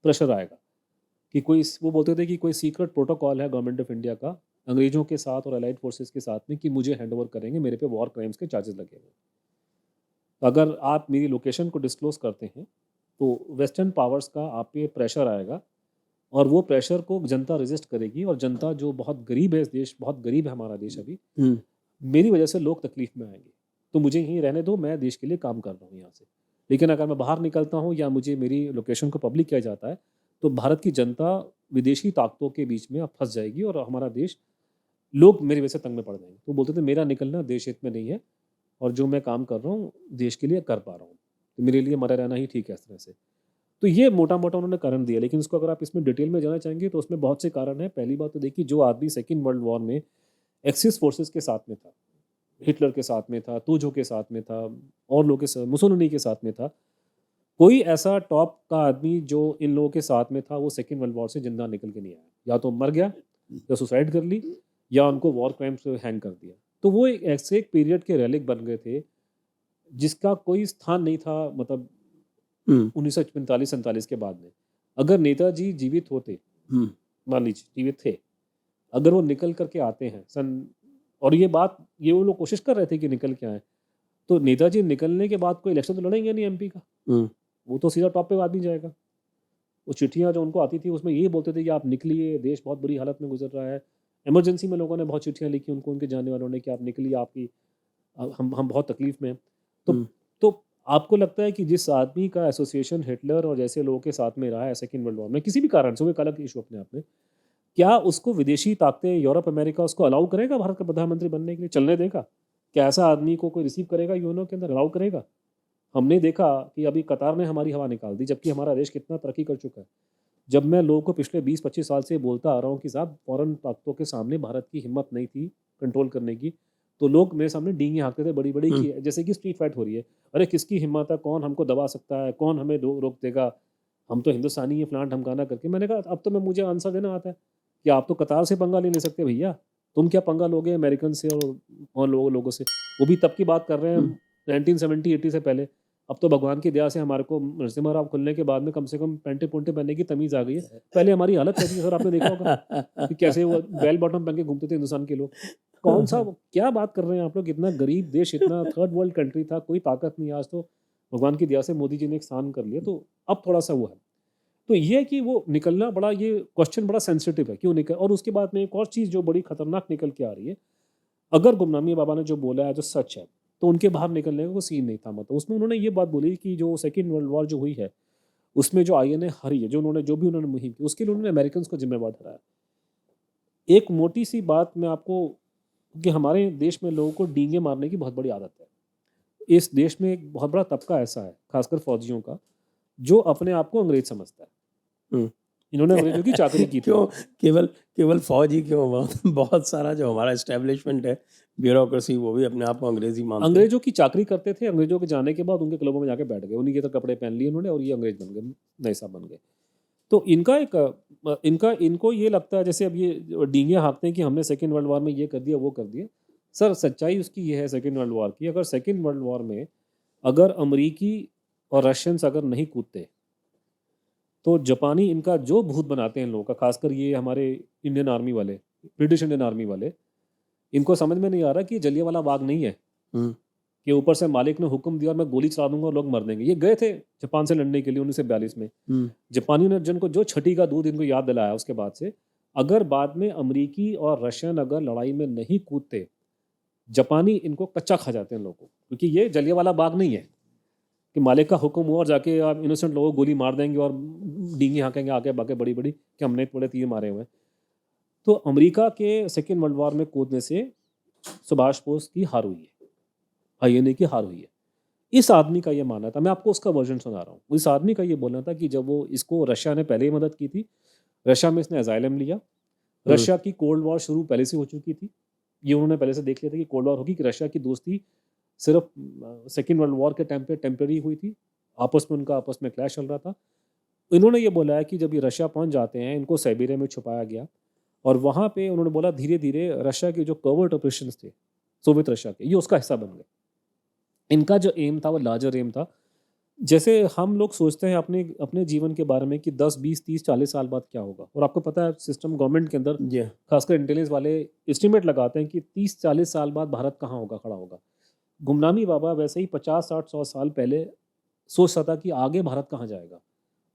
S2: प्रेशर आएगा। कि कोई, वो बोलते थे कि कोई सीक्रेट प्रोटोकॉल है गवर्नमेंट ऑफ इंडिया का अंग्रेजों के साथ और अलाइड फोर्सेस के साथ में कि मुझे हैंडओवर करेंगे, मेरे पे वॉर क्राइम्स के चार्जेस लगेंगे। तो अगर आप मेरी लोकेशन को डिस्क्लोज करते हैं तो वेस्टर्न पावर्स का आप पे प्रेशर आएगा, और वो प्रेशर को जनता रेजिस्ट करेगी, और जनता जो बहुत गरीब है, इस देश बहुत गरीब है हमारा देश अभी, मेरी वजह से लोग तकलीफ में आएंगे। तो मुझे यहीं रहने दो, मैं देश के लिए काम कर रहा हूँ यहाँ से। लेकिन अगर मैं बाहर निकलता हूँ या मुझे मेरी लोकेशन को पब्लिक किया जाता है, तो भारत की जनता विदेशी ताकतों के बीच में अब फंस जाएगी, और हमारा देश, लोग मेरी वजह से तंग में पड़ जाएंगे। तो बोलते थे मेरा निकलना देश हित में नहीं है, और जो मैं काम कर रहा हूँ देश के लिए कर पा रहा हूँ, तो मेरे लिए मरा रहना ही ठीक है इस तरह से। तो ये मोटा मोटा उन्होंने कारण दिया, लेकिन इसको अगर आप इसमें डिटेल में जाना चाहेंगे तो उसमें बहुत से कारण हैं। पहली बात तो देखिए, जो आदमी सेकेंड वर्ल्ड वॉर में एक्सिस फोर्सेस के साथ में था, हिटलर के साथ में था, तूजो के साथ में था, और लोगों के साथ, मुसोलिनी के साथ में था, कोई ऐसा टॉप का आदमी जो इन लोगों के साथ में था वो सेकेंड वर्ल्ड वॉर से जिंदा निकल के नहीं आया। या तो मर गया, या सुसाइड कर ली, या उनको वॉर क्राइम्स हैंग कर दिया। तो वो एक ऐसे एक पीरियड के रेलिक बन गए थे जिसका कोई स्थान नहीं था, मतलब 1945-47 के बाद में। अगर नेताजी जीवित होते, मान लीजिए जीवित थे, अगर वो निकल करके आते हैं और ये बात, ये वो लोग कोशिश कर रहे थे कि निकल के आए, तो नेताजी निकलने के बाद कोई इलेक्शन तो लड़ेंगे नहीं एमपी का, वो तो सीधा टॉप पे आदमी जाएगा। वो चिट्ठियाँ जो उनको आती थी उसमें ये बोलते थे कि आप निकलिए, देश बहुत बुरी हालत में गुजर रहा है। इमरजेंसी में लोगों ने बहुत चिट्ठियाँ लिखी उनको, उनके जाने वालों ने, कि आप निकलिए, आपकी हम बहुत तकलीफ में हैं। तो आपको लगता है कि जिस आदमी का एसोसिएशन हिटलर और जैसे लोगों के साथ में रहा है सेकेंड वर्ल्ड वॉर में, किसी भी कारण से, वो एक अलग इशू अपने आप में, क्या उसको विदेशी ताकतें, यूरोप अमेरिका उसको अलाउ करेगा भारत का प्रधानमंत्री बनने के लिए, चलने देगा? क्या ऐसा आदमी को कोई रिसीव करेगा, यूएनओ के अंदर अलाउ करेगा? हमने देखा कि अभी कतार ने हमारी हवा निकाल दी, जबकि हमारा देश कितना तरक्की कर चुका है। जब मैं लोगों को पिछले 20-25 साल से बोलता आ रहा हूँ कि साहब फॉरेन ताकतों के सामने भारत की हिम्मत नहीं थी कंट्रोल करने की, तो लोग मेरे सामने डींगे हाँकते थे बड़ी बड़ी कि जैसे कि स्ट्रीट फाइट हो रही है, अरे किसकी हिम्मत है, कौन हमको दबा सकता है, कौन हमें रोक देगा, हम तो हिंदुस्तानी है, फलाना ढमकाना करके। मैंने कहा अब तो मैं मुझे आंसर देना आता है कि आप तो कतार से पंगा नहीं ले सकते भैया, तुम क्या पंगा लोगे अमेरिकन से और लोगों से, वो भी तब की बात कर रहे हैं 1970-80 से पहले। अब तो भगवान की दया से हमारे को नरसिम्हा राव खुलने के बाद में कम से कम पैंटे पुंटे पहनने की तमीज़ आ गई है। पहले हमारी हालत कैसी है सर, आपने देखा होगा कि कैसे वो बेल बॉटम पहन के घूमते थे हिंदुस्तान के लोग। कौन सा, क्या बात कर रहे हैं आप लोग, इतना गरीब देश, इतना थर्ड वर्ल्ड कंट्री था, कोई ताकत नहीं। आज तो भगवान की दया से मोदी जी ने एक स्थान कर लिया, तो अब थोड़ा सा वो है। तो ये है कि वो निकलना बड़ा, ये क्वेश्चन बड़ा सेंसिटिव है, क्यों निकल। और उसके बाद में एक और चीज़ जो बड़ी खतरनाक निकल के आ रही है, अगर गुमनामी बाबा ने जो बोला है जो सच है, तो उनके बाहर निकलने का कोई सीन नहीं था। मतलब उसमें उन्होंने ये बात बोली कि जो सेकेंड वर्ल्ड वॉर जो हुई है, उसमें जो INA हारी है, जो भी उन्होंने मुहिम की, उसके लिए उन्होंने अमेरिकन को जिम्मेवार ठहराया। एक मोटी सी बात मैं आपको, कि हमारे देश में लोगों को डींगे मारने की बहुत बड़ी आदत है। इस देश में एक बहुत बड़ा तबका ऐसा है, खासकर फौजियों का, जो अपने आप को अंग्रेज समझता है।
S1: हम्म।
S2: इन्होंने अंग्रेजों की चाकरी की थी।
S1: क्यों केवल फौज ही क्यों, बहुत सारा जो हमारा एस्टेब्लिशमेंट है, ब्यूरोक्रेसी, वो भी अपने आप को अंग्रेजी मानते हैं।
S2: अंग्रेजों की चाकरी करते थे, अंग्रेजों के जाने के बाद उनके क्लबों में जाके बैठ गए, उन्हीं के तो कपड़े पहन लिए उन्होंने, और ये अंग्रेज बन गए, नए साहब बन गए। तो इनको ये लगता है, जैसे अब ये डींगे हाँकते हैं कि हमने सेकेंड वर्ल्ड वॉर में ये कर दिया, वो कर दिया। सर सच्चाई उसकी ये है सेकेंड वर्ल्ड वॉर की, अगर सेकेंड वर्ल्ड वॉर में अगर अमरीकी और रशियंस अगर नहीं कूदते, तो जापानी इनका जो भूत बनाते हैं लोगों का, खासकर ये हमारे इंडियन आर्मी वाले, ब्रिटिश इंडियन आर्मी वाले, इनको समझ में नहीं आ रहा कि जलियांवाला बाग नहीं है
S1: हम्म।
S2: कि ऊपर से मालिक ने हुक्म दिया और मैं गोली चला दूंगा और लोग मर देंगे। ये गए थे जापान से लड़ने के लिए 1942 में। जापानियों ने जिनको जो छठी का दूध इनको याद दिलाया, उसके बाद से अगर बाद में अमरीकी और रशियन अगर लड़ाई में नहीं कूदते, जापानी इनको कच्चा खा जाते हैं लोगों को, क्योंकि ये जलियांवाला बाग नहीं है कि मालिक का हुक्म हुआ और जाके आप इनोसेंट लोगों को गोली मार देंगे और डींगे हाँकेंगे आगे बाके बड़ी बड़ी कि हमने बड़े तीर मारे हुए हैं। तो अमेरिका के सेकेंड वर्ल्ड वॉर में कूदने से सुभाष बोस की हार हुई है, INA की हार हुई है। इस आदमी का ये मानना था, मैं आपको उसका वर्जन सुना रहा हूँ। इस आदमी का ये बोलना था कि जब वो, इसको रशिया ने पहले ही मदद की थी, रशिया में इसने अजाइलम लिया, रशिया की कोल्ड वॉर शुरू पहले से हो चुकी थी, ये उन्होंने पहले से देख लिया था कि कोल्ड वॉर होगी, कि रशिया की दोस्ती सिर्फ सेकेंड वर्ल्ड वॉर के टाइम पे टेम्पररी हुई थी, आपस में क्लैश चल रहा था। इन्होंने ये बोला है कि जब ये रशिया पहुंच जाते हैं, इनको साइबेरिया में छुपाया गया, और वहाँ पे उन्होंने बोला धीरे धीरे रशिया के जो कवर्ट ऑपरेशन थे सोवियत रशिया के, ये उसका हिस्सा बन गए। इनका जो एम था वो लार्जर एम था। जैसे हम लोग सोचते हैं अपने अपने जीवन के बारे में कि 10, 20, 30, 40 साल बाद क्या होगा, और आपको पता है सिस्टम गवर्नमेंट के अंदर
S1: जी।
S2: खासकर इंटेलिजेंस वाले एस्टिमेट लगाते हैं कि 30-40 साल बाद भारत कहाँ होगा, खड़ा होगा। गुमनामी बाबा वैसे ही 50, 60, 100 साल पहले सोच रहा था कि आगे भारत कहाँ जाएगा,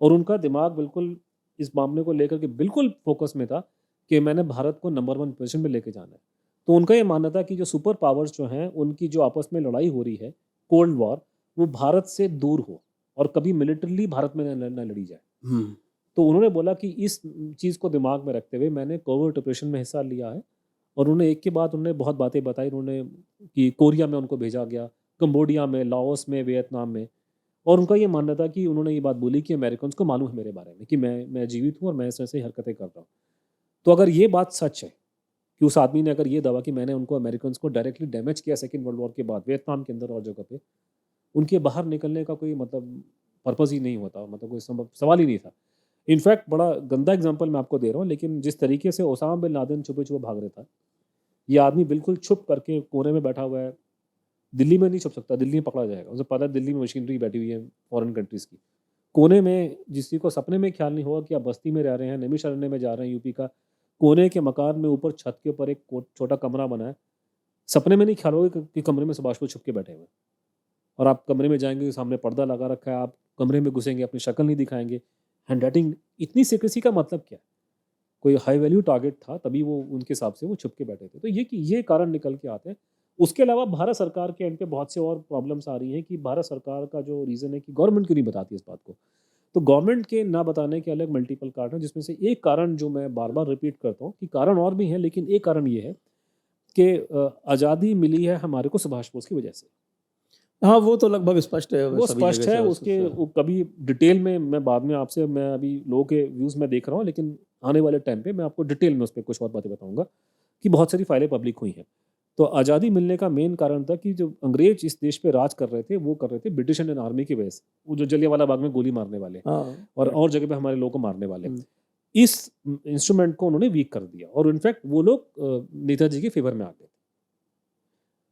S2: और उनका दिमाग बिल्कुल इस मामले को लेकर के बिल्कुल फोकस में था कि मैंने भारत को नंबर 1 पोजीशन में लेके जाना है। तो उनका ये मानना था कि जो सुपर पावर्स जो हैं, उनकी जो आपस में लड़ाई हो रही है, कोल्ड वॉर, वो भारत से दूर हो और कभी मिलिटरली भारत में न लड़ी जाए। तो उन्होंने बोला कि इस चीज़ को दिमाग में रखते हुए मैंने कोविड ऑपरेशन में हिस्सा लिया है, और उन्होंने एक के बाद उन्होंने बहुत बातें बताई। उन्होंने कि कोरिया में उनको भेजा गया, कंबोडिया में, लाओस में, वियतनाम में, और उनका ये मानना था कि उन्होंने ये बात बोली कि अमेरिकन को मालूम है मेरे बारे में कि मैं जीवित हूँ और मैं ऐसे हरकतें कर रहा हूँ। तो अगर ये बात सच है कि उस आदमी ने अगर ये दावा कि मैंने उनको अमेरिकन को डायरेक्टली डैमेज किया सेकेंड वर्ल्ड वॉर के बाद वियतनाम के अंदर और जगह पे, उनके बाहर निकलने का कोई मतलब पर्पज़ ही नहीं होता, मतलब कोई सवाल ही नहीं था। इनफैक्ट बड़ा गंदा एग्जांपल मैं आपको दे रहा हूँ, लेकिन जिस तरीके से ओसामा बिन लादेन छुपे छुपे भाग रहा था, ये आदमी बिल्कुल छुप करके कोने में बैठा हुआ है। दिल्ली में नहीं छुप सकता, दिल्ली में पकड़ा जाएगा, उसे पता है दिल्ली में मशीनरी बैठी हुई है फॉरेन कंट्रीज़ की। कोने में, जिसी को सपने में ख्याल नहीं होगा कि आप बस्ती में रह रहे हैं, नैमिषारण्य में जा रहे हैं, यूपी का, कोने के मकान में ऊपर छत के ऊपर एक छोटा कमरा बना है, सपने में नहीं ख्याल होगा कि कमरे में सुभाष बोस छुप के बैठे हुए हैं। और आप कमरे में जाएंगे, सामने पर्दा लगा रखा है, आप कमरे में घुसेंगे, अपनी शक्ल नहीं दिखाएंगे, हैंड राइटिंग, इतनी सीक्रेसी का मतलब क्या है? कोई हाई वैल्यू टारगेट था, तभी वो उनके हिसाब से वो छुप के बैठे थे। तो ये कारण निकल के आते हैं। उसके अलावा भारत सरकार के एंड पे बहुत से और प्रॉब्लम्स आ रही हैं कि भारत सरकार का जो रीज़न है कि गवर्नमेंट क्यों नहीं बताती इस बात को। तो गवर्नमेंट के ना बताने के अलग मल्टीपल कारण हैं, जिसमें से एक कारण जो मैं बार बार रिपीट करता हूँ कि कारण और भी हैं, लेकिन एक कारण ये है कि आज़ादी मिली है हमारे को सुभाष बोस की वजह से।
S1: हाँ, वो तो लगभग स्पष्ट है,
S2: वो
S1: सभी
S2: स्पष्ट
S1: जगह
S2: है
S1: से
S2: उसके वो कभी डिटेल में मैं बाद में आपसे मैं अभी लोगों के व्यूज़ में देख रहा हूँ, लेकिन आने वाले टाइम पे मैं आपको डिटेल में उस पर कुछ और बातें बताऊंगा कि बहुत सारी फाइलें पब्लिक हुई हैं। तो आज़ादी मिलने का मेन कारण था कि जो अंग्रेज इस देश पे राज कर रहे थे वो कर रहे थे ब्रिटिश इंडियन आर्मी की वजह से, वो जो जलियांवाला बाग में गोली मारने वाले
S1: हाँ,
S2: और जगह पे हमारे लोगों को मारने वाले,
S1: हम्म,
S2: इस इंस्ट्रूमेंट को उन्होंने वीक कर दिया और इनफैक्ट वो लोग नेताजी के फेवर में आ गए।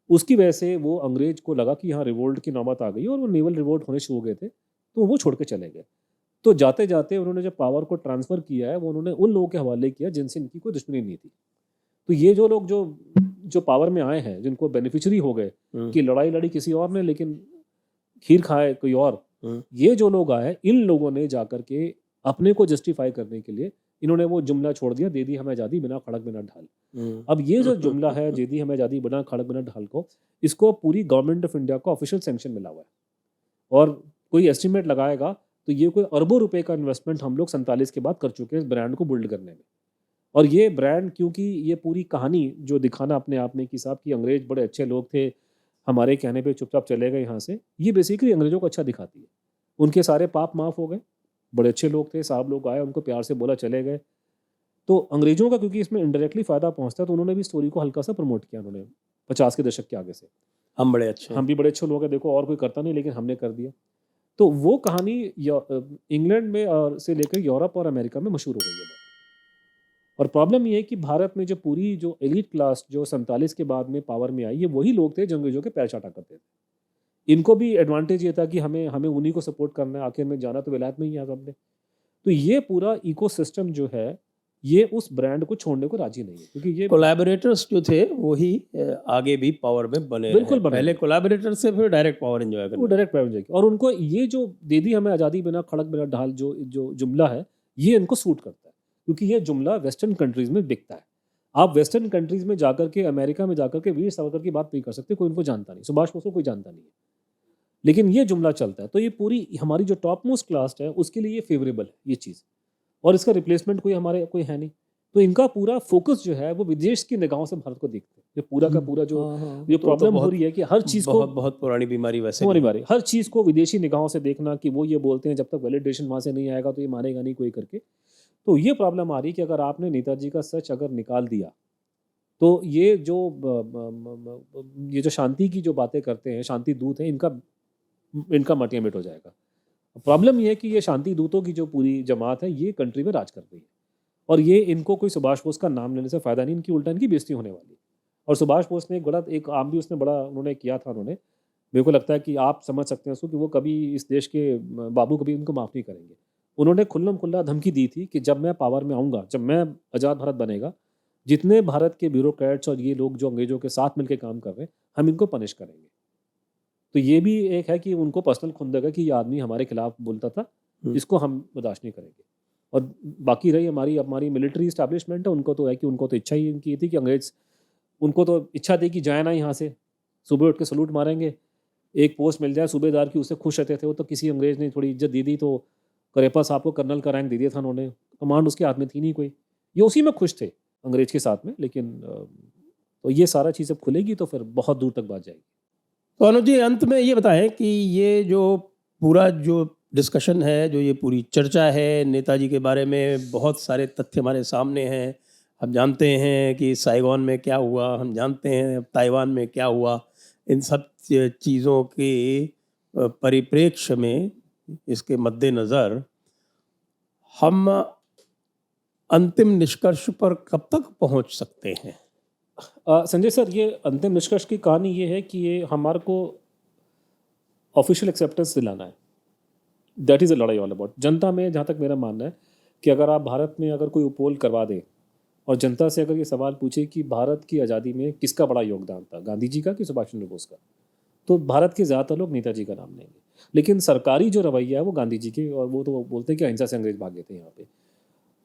S2: उसकी वजह से वो अंग्रेज को लगा कि यहाँ रिवोल्ट की नौबत आ गई और वो नेवल रिवोल्ट होने शुरू हो गए थे, तो वो छोड़ के चले गए। तो जाते जाते उन्होंने जब पावर को ट्रांसफ़र किया है वो उन्होंने उन लोगों के हवाले किया जिनसे इनकी कोई दुश्मनी नहीं थी। तो ये जो लोग जो जो पावर में आए हैं, जिनको बेनिफिशियरी हो गए कि लड़ाई लड़ी किसी और ने लेकिन खीर खाए कोई और, ये जो लोग आए इन लोगों ने जाकर के अपने को जस्टिफाई करने के लिए इन्होंने वो जुमला छोड़ दिया, दे दी हमें आज़ादी बिना खड़क बिना ढाल। अब ये जो जुमला है दे दी हमें आज़ादी बिना खड़क बिना ढाल को, इसको पूरी गवर्नमेंट ऑफ इंडिया का ऑफिशियल सैंक्शन मिला हुआ है और कोई एस्टिमेट लगाएगा तो ये कोई अरबों रुपए का इन्वेस्टमेंट हम लोग 47 के बाद कर चुके हैं इस ब्रांड को बिल्ड करने में। और ये ब्रांड, क्योंकि ये पूरी कहानी जो दिखाना अपने आप में कि साहब कि अंग्रेज बड़े अच्छे लोग थे, हमारे कहने पे चुपचाप चले गए यहाँ से, ये बेसिकली अंग्रेजों को अच्छा दिखाती है। उनके सारे पाप माफ़ हो गए, बड़े अच्छे लोग थे, साहब लोग आए, उनको प्यार से बोला, चले गए। तो अंग्रेजों का क्योंकि इसमें इनडायरेक्टली फ़ायदा पहुँचता है तो उन्होंने भी स्टोरी को हल्का सा प्रमोट किया उन्होंने 50 के दशक के आगे से।
S1: हम बड़े अच्छे हैं।
S2: हम भी बड़े अच्छे लोग हैं, देखो और कोई करता नहीं लेकिन हमने कर दिया। तो वो कहानी इंग्लैंड में और से लेकर यूरोप और अमेरिका में मशहूर हो गई है। और प्रॉब्लम ये है कि भारत में जो पूरी जो एलीट क्लास जो 47 के बाद में पावर में आई, ये वही लोग थे जो अंग्रेजों के पैर चाटा करते थे। इनको भी एडवांटेज ये था कि हमें हमें उन्हीं को सपोर्ट करना है, आखिर में जाना तो विलायत में ही है सबने। तो ये पूरा इकोसिस्टम जो है ये उस ब्रांड को छोड़ने को राजी नहीं है, क्योंकि ये
S1: कोलैबोरेटर्स जो थे वही आगे भी पावर में बने
S2: बिल्कुल
S1: रहे।
S2: बने
S1: पहले
S2: रहे।
S1: कोलैबोरेटर से फिर डायरेक्ट पावर एंजॉय
S2: वो
S1: करना।
S2: डायरेक्ट प्राइवेट जाएगी और उनको ये जो दे दी हमें आज़ादी बिना खड़क बिना ढाल जो जो जुमला है ये इनको सूट करता है, क्योंकि ये जुमला वेस्टर्न कंट्रीज में बिकता है। आप वेस्टर्न कंट्रीज में जाकर के, अमेरिका में जाकर के वीर सावरकर की बात नहीं कर सकते, कोई उनको जानता नहीं, सुभाष बोस को कोई जानता नहीं है, लेकिन ये जुमला चलता है। तो ये पूरी हमारी जो टॉप मोस्ट क्लास है उसके लिए ये फेवरेबल है ये चीज़, और इसका रिप्लेसमेंट कोई हमारे कोई है नहीं। तो इनका पूरा फोकस जो है वो विदेश की निगाहों से भारत को देखते हैं। ये पूरा का पूरा जो ये
S1: तो
S2: प्रॉब्लम हो
S1: बहुत
S2: रही है कि हर चीज़ को
S1: बहुत बहुत पुरानी बीमारी वैसे
S2: हमारी
S1: भी।
S2: बारी हर चीज़ को विदेशी निगाहों से देखना कि वो ये बोलते हैं जब तक वैलिडेशन वहाँ से नहीं आएगा तो ये मानेगा नहीं कोई करके। तो ये प्रॉब्लम आ रही कि अगर आपने नेताजी का सच अगर निकाल दिया तो ये जो शांति की जो बातें करते हैं, शांति दूत हैं, इनका मटिया मिट हो जाएगा। प्रॉब्लम ये है कि ये शांति दूतों की जो पूरी जमात है ये कंट्री में राज कर रही है और ये इनको कोई सुभाष बोस का नाम लेने से फ़ायदा नहीं, इनकी उल्टा इनकी बेइज्जती होने वाली है। और सुभाष बोस ने एक आम भी उसने बड़ा उन्होंने किया था। उन्होंने, मेरे को लगता है कि आप समझ सकते हैं उसको कि वो कभी इस देश के बाबू कभी उनको माफ़ नहीं करेंगे। उन्होंने खुल्लम खुल्ला धमकी दी थी कि जब मैं पावर में आऊँगा, जब मैं आज़ाद भारत बनेगा, जितने भारत के ब्यूरोक्रेट्स और ये लोग जो अंग्रेजों के साथ मिलकर काम कर रहे हैं, हम इनको पनिश करेंगे। तो ये भी एक है कि उनको पर्सनल खुंदक है कि ये आदमी हमारे खिलाफ बोलता था, इसको हम बर्दाश्त नहीं करेंगे। और बाकी रही हमारी मिलिट्री इस्टेब्लिशमेंट है, उनको तो है कि उनको तो इच्छा ही इनकी थी कि अंग्रेज, उनको तो इच्छा थी कि जाए ना यहाँ से, सुबह उठ के सलूट मारेंगे, एक पोस्ट मिल जाए सूबेदार की, उससे खुश रहते थे। वो तो किसी अंग्रेज ने थोड़ी इज्जत दी थी तो करेपा साहब को कर्नल का रैंक दे दिया था उन्होंने, कमांड उसके हाथ में थी नहीं कोई, ये उसी में खुश थे अंग्रेज के साथ में। लेकिन तो ये सारा चीज़ अब खुलेगी तो फिर बहुत दूर तक बात जाएगी।
S1: तो अनुज जी, अंत में ये बताएं कि ये जो पूरा जो डिस्कशन है, जो ये पूरी चर्चा है नेताजी के बारे में, बहुत सारे तथ्य हमारे सामने हैं। हम जानते हैं कि साइगॉन में क्या हुआ, हम जानते हैं ताइवान में क्या हुआ। इन सब चीज़ों के परिप्रेक्ष्य में, इसके मद्देनज़र हम अंतिम निष्कर्ष पर कब तक पहुंच सकते हैं?
S2: संजय सर, ये अंतिम निष्कर्ष की कहानी ये है कि ये हमारे को ऑफिशियल एक्सेप्टेंस दिलाना है। दैट इज़ अ लड़ाई ऑल अबाउट। जनता में जहाँ तक मेरा मानना है कि अगर आप भारत में अगर कोई उपपोल करवा दें और जनता से अगर ये सवाल पूछे कि भारत की आज़ादी में किसका बड़ा योगदान था, गांधी जी का कि सुभाष चंद्र बोस का, तो भारत के ज़्यादातर लोग नेताजी का नाम लेंगे। लेकिन सरकारी जो रवैया है वो गांधी जी के, और वो तो बोलते हैं कि अहिंसा से अंग्रेज भागे थे यहाँ पे।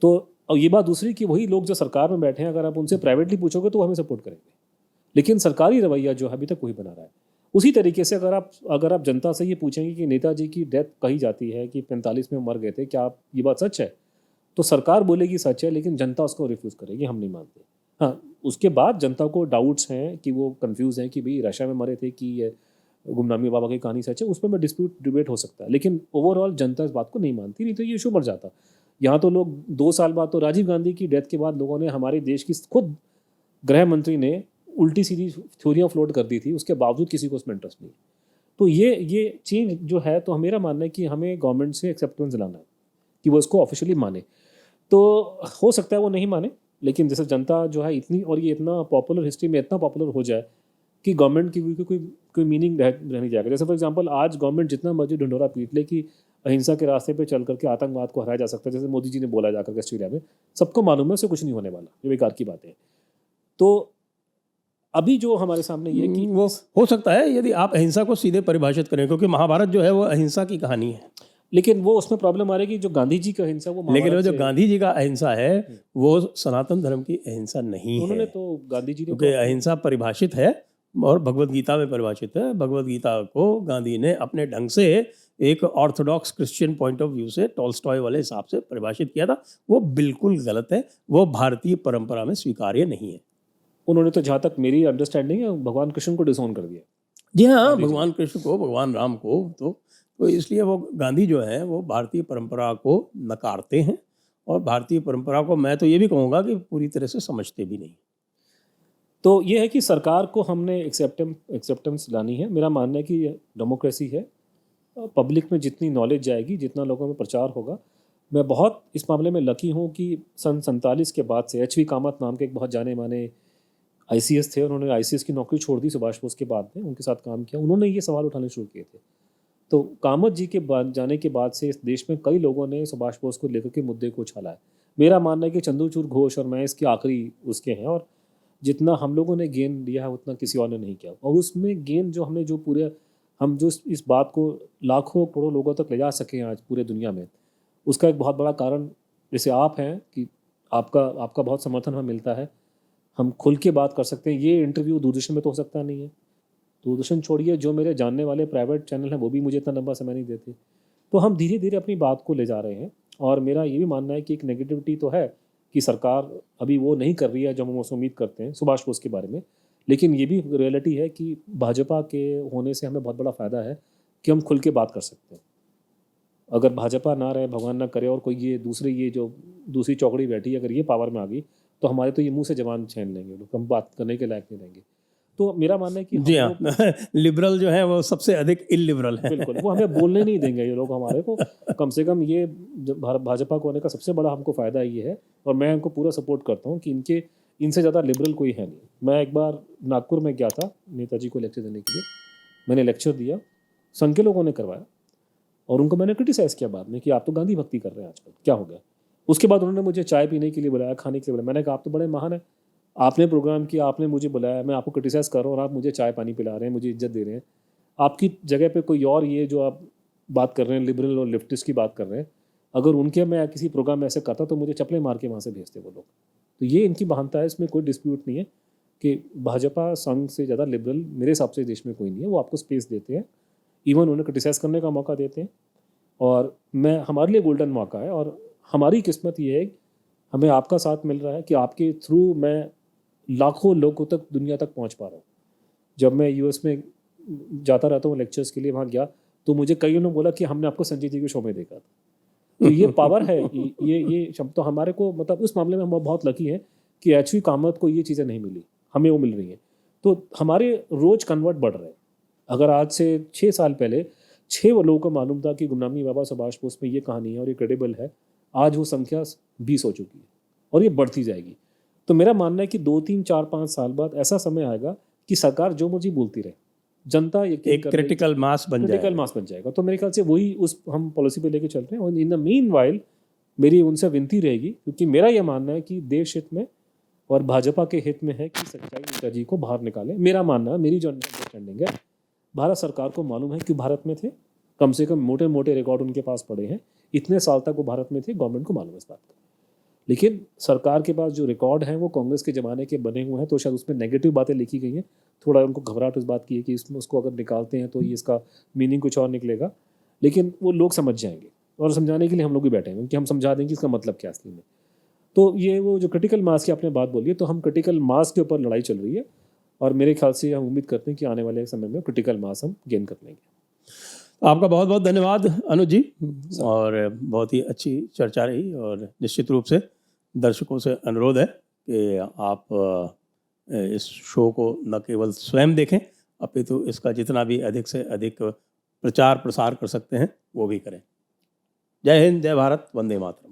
S2: तो और ये बात दूसरी कि वही लोग जो सरकार में बैठे हैं, अगर आप उनसे प्राइवेटली पूछोगे तो वो हमें सपोर्ट करेंगे, लेकिन सरकारी रवैया जो है अभी तक वही बना रहा है। उसी तरीके से अगर आप जनता से ये पूछेंगे कि नेताजी की डेथ कही जाती है कि 45 में मर गए थे, क्या आप ये बात सच है, तो सरकार बोलेगी सच है, लेकिन जनता उसको रिफ्यूज़ करेगी, हम नहीं मानते। हाँ, उसके बाद जनता को डाउट्स हैं कि वो कंफ्यूज हैं कि भाई रशिया में मरे थे कि गुमनामी बाबा की कहानी सच है, उस पर मैं डिबेट हो सकता है, लेकिन ओवरऑल जनता इस बात को नहीं मानती, नहीं तो ये इशू मर जाता। यहाँ तो लोग 2 साल बाद, तो राजीव गांधी की डेथ के बाद लोगों ने हमारे देश की खुद गृह मंत्री ने उल्टी सीधी थ्योरियाँ फ्लोट कर दी थी, उसके बावजूद किसी को उसमें इंटरेस्ट नहीं। तो ये चेंज जो है, तो मेरा मानना है कि हमें गवर्नमेंट से एक्सेप्टेंस दिलाना है कि वो इसको ऑफिशियली माने। तो हो सकता है वो नहीं माने, लेकिन जैसे जनता जो है इतनी, और ये इतना पॉपुलर, हिस्ट्री में इतना पॉपुलर हो जाए कि गवर्नमेंट की कोई मीनिंग रह नहीं जाएगा। जैसे फॉर एग्जांपल आज गवर्नमेंट जितना मर्जी ढिंढोरा पीट ले कि अहिंसा के रास्ते पे चल करके आतंकवाद को हराया जा सकता है, जैसे मोदी जी ने बोला जाकर के ऑस्ट्रेलिया में, सबको मालूम है उससे कुछ नहीं होने वाला, ये बेकार की बातें हैं। तो अभी जो हमारे सामने ये कि
S1: वो हो सकता है यदि आप अहिंसा को सीधे परिभाषित करें, क्योंकि महाभारत जो है वो अहिंसा की कहानी है,
S2: लेकिन वो उसमें प्रॉब्लम आ रही है कि जो गांधी जी का अहिंसा वो
S1: लेकिन वो
S2: महाभारत
S1: जो
S2: से-
S1: गांधी जी का अहिंसा है वो सनातन धर्म की अहिंसा नहीं
S2: उन्होंने
S1: है,
S2: तो गांधी जी ने
S1: क्योंकि अहिंसा परिभाषित है और भगवत गीता में परिभाषित है। भगवत गीता को गांधी ने अपने ढंग से एक Orthodox Christian point of view से टॉल्स्टॉय वाले हिसाब से परिभाषित किया था। वो बिल्कुल गलत है, वो भारतीय परंपरा में स्वीकार्य नहीं है।
S2: उन्होंने तो, जहाँ तक मेरी अंडरस्टैंडिंग है, भगवान कृष्ण को डिसोन कर दिया।
S1: जी हाँ, भगवान कृष्ण को, भगवान राम को, तो इसलिए वो गांधी जो है वो भारतीय परंपरा को नकारते हैं, और भारतीय परंपरा को मैं तो ये भी कहूँगा कि पूरी तरह से समझते भी नहीं।
S2: तो ये है कि सरकार को हमने एक्सेप्टेंस लानी है। मेरा मानना है कि डेमोक्रेसी है, पब्लिक में जितनी नॉलेज जाएगी, जितना लोगों में प्रचार होगा। मैं बहुत इस मामले में लकी हूँ कि सन 47 के बाद से एच.वी. कामत नाम के एक बहुत जाने माने ICS थे, उन्होंने ICS की नौकरी छोड़ दी सुभाष बोस के बाद में, उनके साथ काम किया, उन्होंने ये सवाल उठाने शुरू किए थे। तो कामत जी के बाद जाने के बाद से इस देश में कई लोगों ने सुभाष बोस को लेकर के मुद्दे को उछाला है। मेरा मानना है कि चंद्रचूड़ घोष और मैं इसके आखिरी उसके हैं, और जितना हम लोगों ने गेन लिया है उतना किसी और ने नहीं किया। और उसमें गेन जो हमने, जो पूरे हम जो इस बात को लाखों करोड़ों लोगों तक ले जा सके आज पूरे दुनिया में, उसका एक बहुत बड़ा कारण जैसे आप हैं कि आपका बहुत समर्थन हमें मिलता है, हम खुल के बात कर सकते हैं। ये इंटरव्यू दूरदर्शन में तो हो सकता नहीं है, दूरदर्शन छोड़िए, जो मेरे जानने वाले प्राइवेट चैनल हैं वो भी मुझे इतना लंबा समय नहीं देते। तो हम धीरे धीरे अपनी बात को ले जा रहे हैं, और मेरा ये भी मानना है कि एक नेगेटिविटी तो है कि सरकार अभी वो नहीं कर रही है जो हम उससे उम्मीद करते हैं सुभाष बोस के बारे में, लेकिन ये भी रियलिटी है कि भाजपा के होने से हमें बहुत बड़ा फ़ायदा है कि हम खुल के बात कर सकते हैं। अगर भाजपा ना रहे, भगवान ना करे, और कोई ये जो दूसरी चौकड़ी बैठी, अगर ये पावर में आ गई, तो हमारे तो ये मुंह से जबान छीन लेंगे लोग, हम बात करने के लायक नहीं रहेंगे। तो मेरा मानना है कि
S1: जी हाँ, लिबरल जो है वो सबसे अधिक इलिबरल है।
S2: बिल्कुल, वो हमें बोलने नहीं देंगे ये लोग हमारे को। कम से कम ये भाजपा को होने का सबसे बड़ा हमको फ़ायदा ये है, और मैं उनको पूरा सपोर्ट करता हूँ कि इनसे ज़्यादा लिबरल कोई है नहीं। मैं एक बार नागपुर में गया था नेताजी को लेक्चर देने के लिए, मैंने लेक्चर दिया, संघ के लोगों ने करवाया, और उनको मैंने क्रिटिसाइज़ किया बाद में कि आप तो गांधी भक्ति कर रहे हैं आजकल, क्या हो गया। उसके बाद उन्होंने मुझे चाय पीने के लिए बुलाया, खाने के लिए बुलाया। मैंने कहा आप तो बड़े महान हैं, आपने प्रोग्राम किया, आपने मुझे बुलाया, मैं आपको क्रिटिसाइज़ कर रहा हूँ और आप मुझे चाय पानी पिला रहे हैं, मुझे इज्जत दे रहे हैं। आपकी जगह पे कोई और, ये जो आप बात कर रहे हैं लिबरल और लेफ्टिस्ट की बात कर रहे हैं, अगर उनके मैं किसी प्रोग्राम में ऐसे करता तो मुझे चप्पलें मार के वहाँ से भेजते वो लोग। तो ये इनकी महानता है, इसमें कोई डिस्प्यूट नहीं है कि भाजपा संघ से ज़्यादा लिबरल मेरे हिसाब से देश में कोई नहीं है। वो आपको स्पेस देते हैं, इवन उन्हें क्रिटिसाइज़ करने का मौका देते हैं, और हमारे लिए गोल्डन मौका है। और हमारी किस्मत ये है हमें आपका साथ मिल रहा है कि आपके थ्रू मैं लाखों लोगों तक, दुनिया तक पहुंच पा रहा हूँ। जब मैं US में जाता रहता हूँ लेक्चर्स के लिए, वहाँ गया तो मुझे कई लोगों ने बोला कि हमने आपको संजय जी के शो में देखा था। तो ये पावर है, ये शब्द तो हमारे को, मतलब उस मामले में हम बहुत लकी हैं कि एच.वी. कामत को ये चीज़ें नहीं मिली, हमें वो मिल रही हैं। तो हमारे रोज कन्वर्ट बढ़ रहे हैं। अगर आज से 6 साल पहले 6 लोगों को मालूम था कि गुमनामी बाबा सुभाष बोस में ये कहानी है और ये क्रेडिबल है, आज वो संख्या 20 हो चुकी है और ये बढ़ती जाएगी। तो मेरा मानना है कि 2, 3, 4, 5 साल बाद ऐसा समय आएगा कि सरकार जो मर्जी बोलती रहे, जनता
S1: एक क्रिटिकल मास बन
S2: जाएगा। तो मेरे ख्याल से वही हम पॉलिसी पे लेके चल रहे हैं। और इन द मीन वाइल मेरी उनसे विनती रहेगी, क्योंकि मेरा यह मानना है कि देश हित में और भाजपा के हित में है कि सच्चाई नेताजी को बाहर निकाले। मेरा मानना है, मेरी जो अंडरस्टैंडिंग है, भारत सरकार को मालूम है कि भारत में थे, कम से कम मोटे मोटे रिकॉर्ड उनके पास पड़े हैं, इतने साल तक वो भारत में थे, गवर्नमेंट को मालूम है इस बात का। लेकिन सरकार के पास जो रिकॉर्ड हैं वो कांग्रेस के ज़माने के बने हुए हैं, तो शायद उसमें नेगेटिव बातें लिखी गई हैं। थोड़ा उनको घबराहट इस बात की है कि इसमें उसको अगर निकालते हैं तो ये इसका मीनिंग कुछ और निकलेगा, लेकिन वो लोग समझ जाएंगे और समझाने के लिए हम लोग भी बैठे हैं कि हम समझा देंगे इसका मतलब क्या असली में। तो ये वो जो क्रिटिकल मास की आपने बात बोली है, तो हम क्रिटिकल मास के ऊपर लड़ाई चल रही है। और मेरे ख्याल से हम उम्मीद करते हैं कि आने वाले समय में क्रिटिकल मास हम गेन कर लेंगे।
S1: आपका बहुत बहुत धन्यवाद अनुज जी, और बहुत ही अच्छी चर्चा रही। और निश्चित रूप से दर्शकों से अनुरोध है कि आप इस शो को न केवल स्वयं देखें, अपितु इसका जितना भी अधिक से अधिक प्रचार प्रसार कर सकते हैं वो भी करें। जय हिंद, जय भारत, वंदे मातरम।